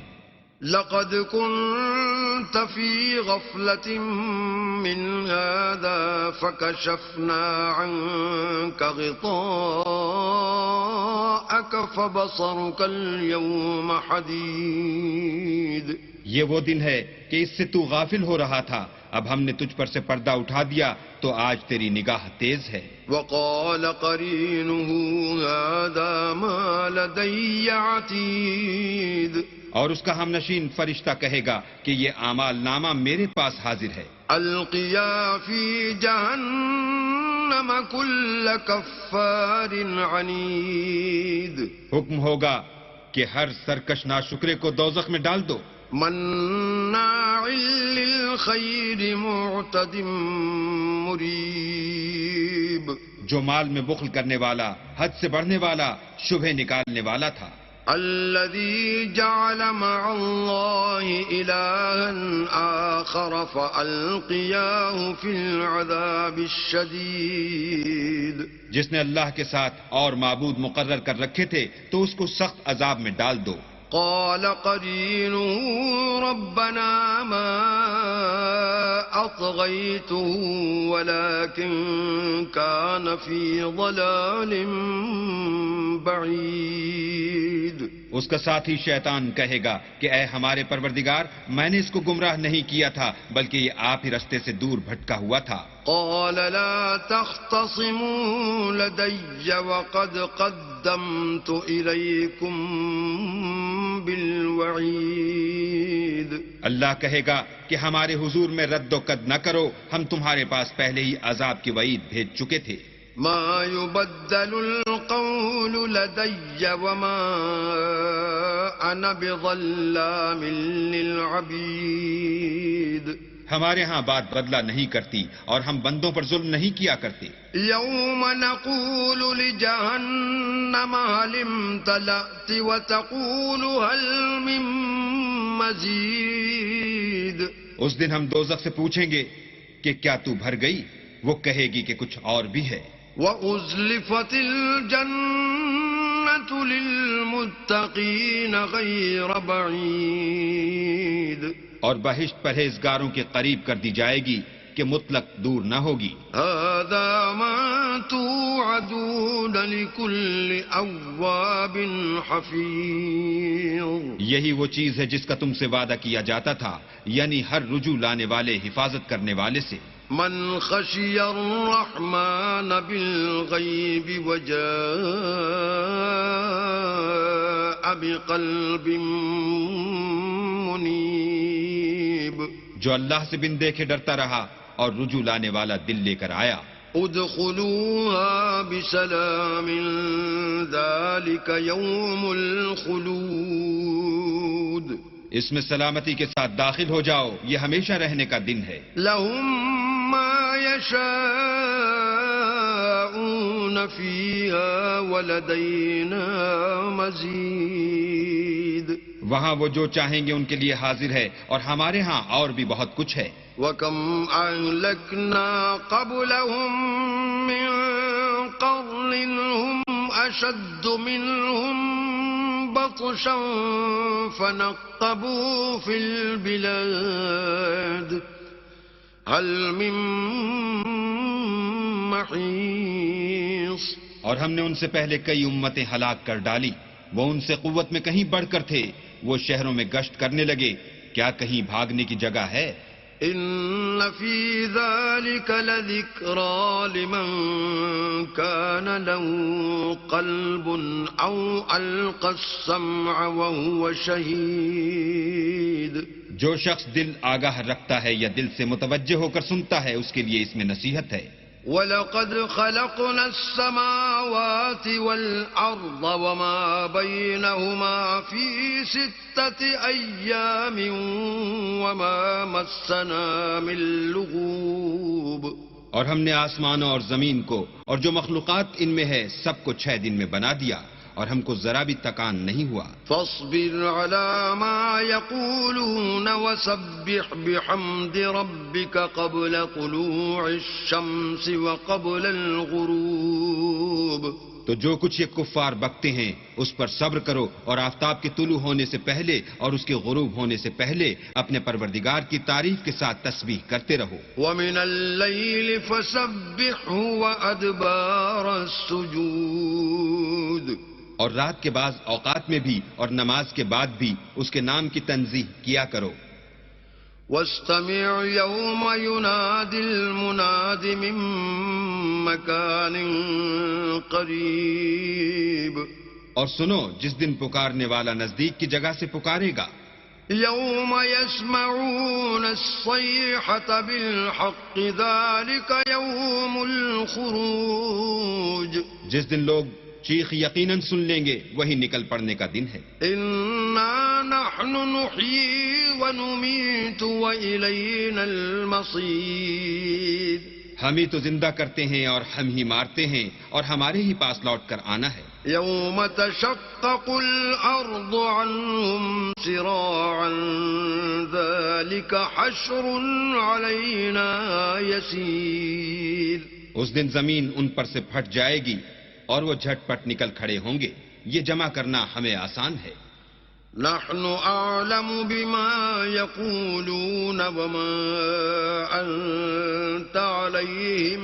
لقد كنت في غفلة من هذا فكشفنا عنك غطاءك فبصرك اليوم حديد. یہ وہ دن ہے کہ اس سے تو غافل ہو رہا تھا، اب ہم نے تجھ پر سے پردہ اٹھا دیا تو آج تیری نگاہ تیز ہے. وقال قرينه هذا ما لدي عتيد. اور اس کا ہم نشین فرشتہ کہے گا کہ یہ اعمال نامہ میرے پاس حاضر ہے. القيا في جهنم كل كفار عنيد. حکم ہوگا کہ ہر سرکش ناشکرے کو دوزخ میں ڈال دو. مناع للخير معتد مريب. جو مال میں بخل کرنے والا، حد سے بڑھنے والا، شبہ نکالنے والا تھا. الذي جعل مع الله إلها آخر فألقياه في العذاب الشديد. جس نے اللہ کے ساتھ اور معبود مقرر کر رکھے تھے تو اس کو سخت عذاب میں ڈال دو. قال قرينه ربنا ما أطغيته ولكن كان في ضلال بعيد. اس کا ساتھی شیطان کہے گا کہ اے ہمارے پروردگار، میں نے اس کو گمراہ نہیں کیا تھا بلکہ یہ آپ ہی رستے سے دور بھٹکا ہوا تھا. قال لا تختصموا لدي وقد قدمت إليكم بالوعيد. اللہ کہے گا کہ ہمارے حضور میں رد و قد نہ کرو، ہم تمہارے پاس پہلے ہی عذاب کی وعید بھیج چکے تھے. ما يبدل القول لدي وما أنا بظلام للعبيد. ہمارے ہاں بات بدلہ نہیں کرتی اور ہم بندوں پر ظلم نہیں کیا کرتے. يوم نقول لجهنم هل امتلأت وتقول هل من مزيد. اس دن ہم دوزخ سے پوچھیں گے کہ کیا تو بھر گئی؟ وہ کہے گی کہ کچھ اور بھی ہے. وَأُزْلِفَتِ الْجَنَّةُ لِلْمُتَّقِينَ غَيْرَ بَعِيدٍ. اور بہشت پرہیزگاروں کے قریب کر دی جائے گی کہ مطلق دور نہ ہوگی. هَذَا مَا تُوعَدُونَ لِكُلِّ أَوَّابٍ حَفِيظٍ. یہی وہ چیز ہے جس کا تم سے وعدہ کیا جاتا تھا، یعنی ہر رجوع لانے والے، حفاظت کرنے والے سے. من خشي الرحمن بالغيب وجاء بقلب منيب. جو اللہ سے بن دیکھے ڈرتا رہا اور رجوع لانے والا دل لے کر آیا. ادخلوها بسلام ذلك يوم الخلود. اس میں سلامتی کے ساتھ داخل ہو جاؤ، یہ ہمیشہ رہنے کا دن ہے. لهم ما يشاءون فيها ولدينا مزيد. وہاں وہ جو چاہیں گے ان کے لیے حاضر ہے اور ہمارے ہاں اور بھی بہت کچھ ہے. وَكَمْ أَهْلَكْنَا قَبْلَهُمْ مِنْ قَرْنٍ هُمْ أَشَدُّ مِنْهُمْ بَطْشًا فَنَقَّبُوا فِي الْبِلَادِ هَلْ مِن مَّحِيصٍ. اور ہم نے ان سے پہلے کئی امتیں ہلاک کر ڈالی، وہ ان سے قوت میں کہیں بڑھ کر تھے. وہ شہروں میں گشت کرنے لگے، کیا کہیں بھاگنے کی جگہ ہے؟ ان فی ذلک لذکرى لمن کان له قلب او القى السمع وهو شہید. جو شخص دل آگاہ رکھتا ہے یا دل سے متوجہ ہو کر سنتا ہے، اس کے لیے اس میں نصیحت ہے. وَلَقَدْ خَلَقْنَا السَّمَاوَاتِ وَالْأَرْضَ وَمَا بَيْنَهُمَا فِي 6 أَيَّامٍ وَمَا مَسَّنَا مِن لُغُوبٍ. اور ہم نے آسمانوں اور زمین کو اور جو مخلوقات ان میں ہے سب کو 6 دن میں بنا دیا، اور ہم کو ذرا بھی تکان نہیں ہوا. فاصبر على ما يقولون وسبح بحمد ربك قبل طلوع الشمس وقبل الغروب. تو جو کچھ یہ کفار بکتے ہیں اس پر صبر کرو اور آفتاب کے طلوع ہونے سے پہلے اور اس کے غروب ہونے سے پہلے اپنے پروردگار کی تعریف کے ساتھ تسبیح کرتے رہو. ومن الليل فسبحه وأدبار السجود. اور رات کے بعض اوقات میں بھی اور نماز کے بعد بھی اس کے نام کی تنزیح کیا کرو. واستمع يوم ينادي المناد من مكان قريب. اور سنو جس دن پکارنے والا نزدیک کی جگہ سے پکارے گا. يوم يسمعون الصيحة بالحق ذلك يوم الخروج. جس دن لوگ چیخ یقیناً سن لیں گے وہی نکل پڑنے کا دن ہے. إنا نحن نحيي ونميت وإلينا المصير. ہم ہی تو زندہ کرتے ہیں اور ہم ہی مارتے ہیں اور ہمارے ہی پاس لوٹ کر آنا ہے. يوم تشقق الأرض عنهم سراعا ذلك حشر علينا يسير. اس دن زمین ان پر سے پھٹ جائے گی اور وہ جھٹ پٹ نکل کھڑے ہوں گے. یہ جمع کرنا ہمیں آسان ہے. نحن أعلم بما يقولون وما أنت عليهم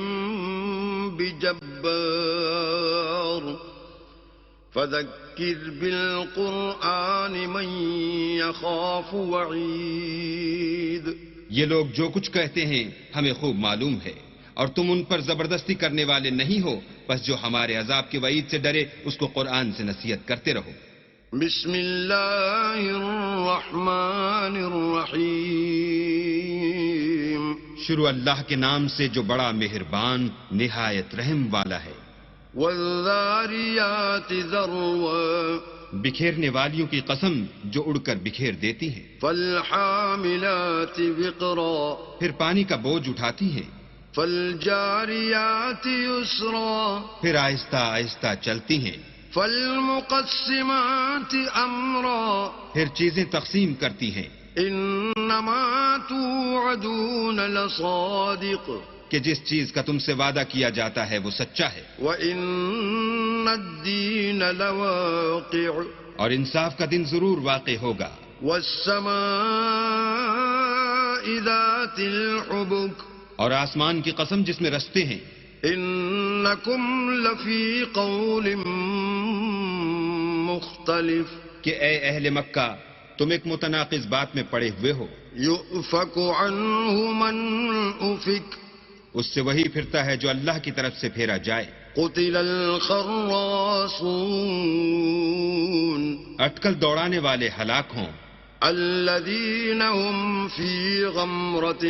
بجبار فذكر بالقرآن من يخاف وعيد. یہ لوگ جو کچھ کہتے ہیں ہمیں خوب معلوم ہے اور تم ان پر زبردستی کرنے والے نہیں ہو. بس جو ہمارے عذاب کے وعید سے ڈرے اس کو قرآن سے نصیحت کرتے رہو. بسم اللہ الرحمن الرحیم. شروع اللہ کے نام سے جو بڑا مہربان نہایت رحم والا ہے. والذاریات ذروا. بکھیرنے والیوں کی قسم جو اڑ کر بکھیر دیتی ہیں. فالحاملات وقرا. پھر پانی کا بوجھ اٹھاتی ہیں. فالجاریات یسرا. پھر آہستہ آہستہ چلتی ہیں. فالمقسمات امرا. پھر چیزیں تقسیم کرتی ہیں. انما توعدون لصادق. کہ جس چیز کا تم سے وعدہ کیا جاتا ہے وہ سچا ہے. وان الدین لواقع. اور انصاف کا دن ضرور واقع ہوگا. والسماء ذات الحبک. اور آسمان کی قسم جس میں رستے ہیں. انکم لفی قول مختلف. کہ اے اہل مکہ تم ایک متناقض بات میں پڑے ہوئے ہو. یؤفک عنہ من افک. اس سے وہی پھرتا ہے جو اللہ کی طرف سے پھیرا جائے. قتل الخراصون. اٹکل دوڑانے والے ہلاک ہوں. الذین هم فی غمرۃ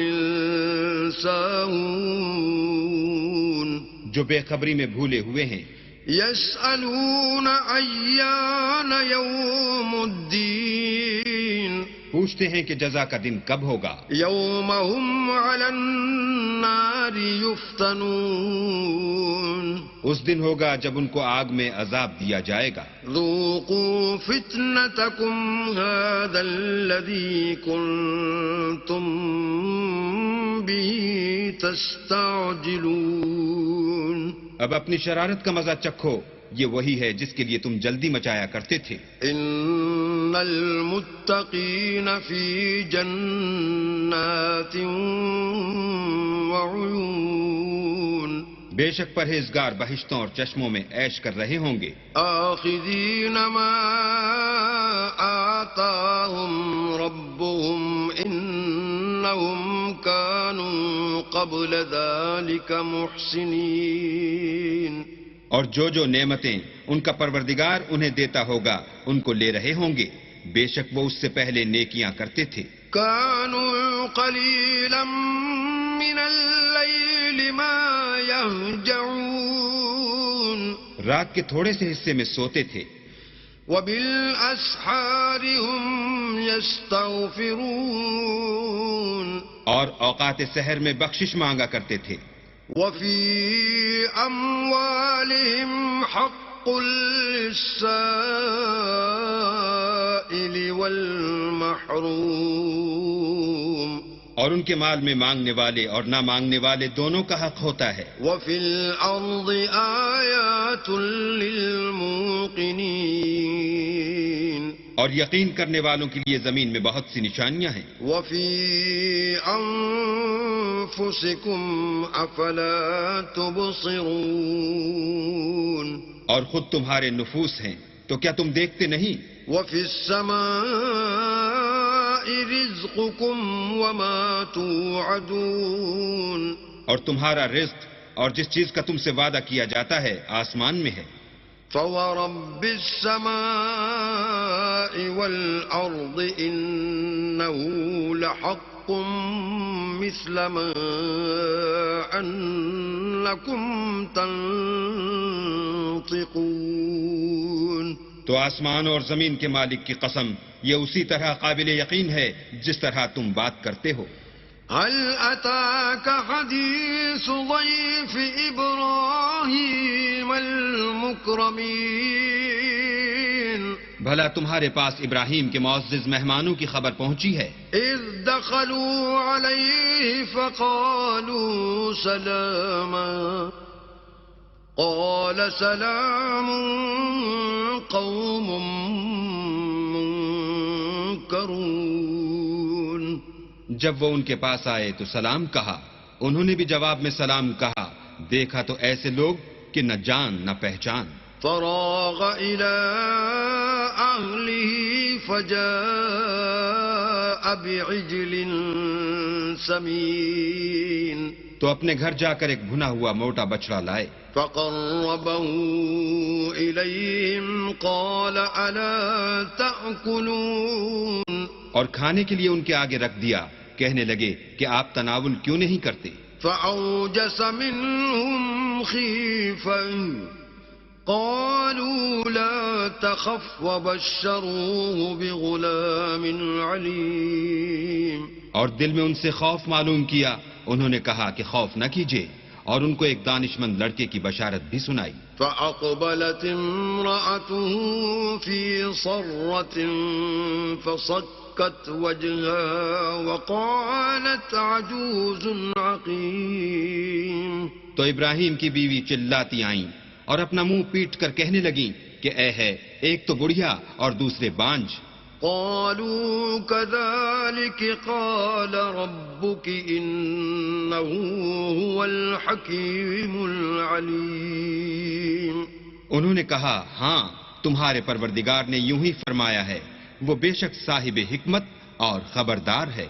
ساہون. جو بے خبری میں بھولے ہوئے ہیں. یسألون ایان یوم الدین. پوچھتے ہیں کہ جزا کا دن کب ہوگا. یوم هم علی النار یفتنون. اس دن ہوگا جب ان کو آگ میں عذاب دیا جائے گا. ذوقوا فتنتکم هذا الذی کنتم به تستعجلون. اب اپنی شرارت کا مزہ چکھو. یہ وہی ہے جس کے لیے تم جلدی مچایا کرتے تھے. ان المتقین فی جنات وعیون. بے شک پرہیزگار بہشتوں اور چشموں میں عیش کر رہے ہوں گے. آخذین ما آتاہم ربهم انہم کانوا قبل ذلك محسنین. اور جو نعمتیں ان کا پروردگار انہیں دیتا ہوگا ان کو لے رہے ہوں گے. بے شک وہ اس سے پہلے نیکیاں کرتے تھے. كانوا قليلا من الليل ما يهجعون. رات کے تھوڑے سے حصے میں سوتے تھے. وبالأسحار هم يستغفرون. اور اوقات سحر میں بخشش مانگا کرتے تھے. وفي أموالهم حق حق للسائل والمحروم اور ان کے مال میں مانگنے والے اور نہ مانگنے والے دونوں کا حق ہوتا ہے. وفي الأرض آيات للموقنين اور یقین کرنے والوں کے لیے زمین میں بہت سی نشانیاں ہیں. وفي أنفسكم أفلا تبصرون اور خود تمہارے نفوس ہیں تو کیا تم دیکھتے نہیں؟ وفي السماء رزقكم وما توعدون اور تمہارا رزق اور جس چیز کا تم سے وعدہ کیا جاتا ہے آسمان میں ہے. فورب السماء والأرض إنه لحق مثل ما أنكم تنطقون. تو آسمان اور زمین کے مالک کی قسم یہ اسی طرح قابل یقین ہے جس طرح تم بات کرتے ہو. هل أتاك حديث ضيف إبراهيم المكرمين بھلا تمہارے پاس ابراہیم کے معزز مہمانوں کی خبر پہنچی ہے؟ إذ دخلوا عليه فقالوا سلاما قال سلام قوم منكرون. جب وہ ان کے پاس آئے تو سلام کہا. انہوں نے بھی جواب میں سلام کہا. دیکھا تو ایسے لوگ کہ نہ جان نہ پہچان. فراغ إلى أهله فجاء بعجل سمين. تو اپنے گھر جا کر ایک بھنا ہوا موٹا بچڑا لائے. فقربه إليهم قال ألا تأكلون. اور کھانے کے لیے ان کے آگے رکھ دیا. کہنے لگے کہ آپ تناول کیوں نہیں کرتے؟ فأوجس منهم خيفة قالوا لا تخف وبشروه بغلام عليم. اور دل میں ان سے خوف معلوم کیا. انہوں نے کہا کہ خوف نہ کیجیے اور ان کو ایک دانشمند لڑکے کی بشارت بھی سنائی. فأقبلت امرأته في صرة فصكت وجهها وقالت عجوز عقيم. تو ابراہیم کی بیوی چلاتی آئیں اور اپنا منہ پیٹ کر کہنے لگیں کہ اے ہے ایک تو بڑھیا اور دوسرے بانج. قالوا كذلك قال ربك إنه هو الحكيم العليم. انہوں نے کہا ہاں تمہارے پروردگار نے یوں ہی فرمایا ہے. وہ بے شک صاحب حکمت اور خبردار ہے.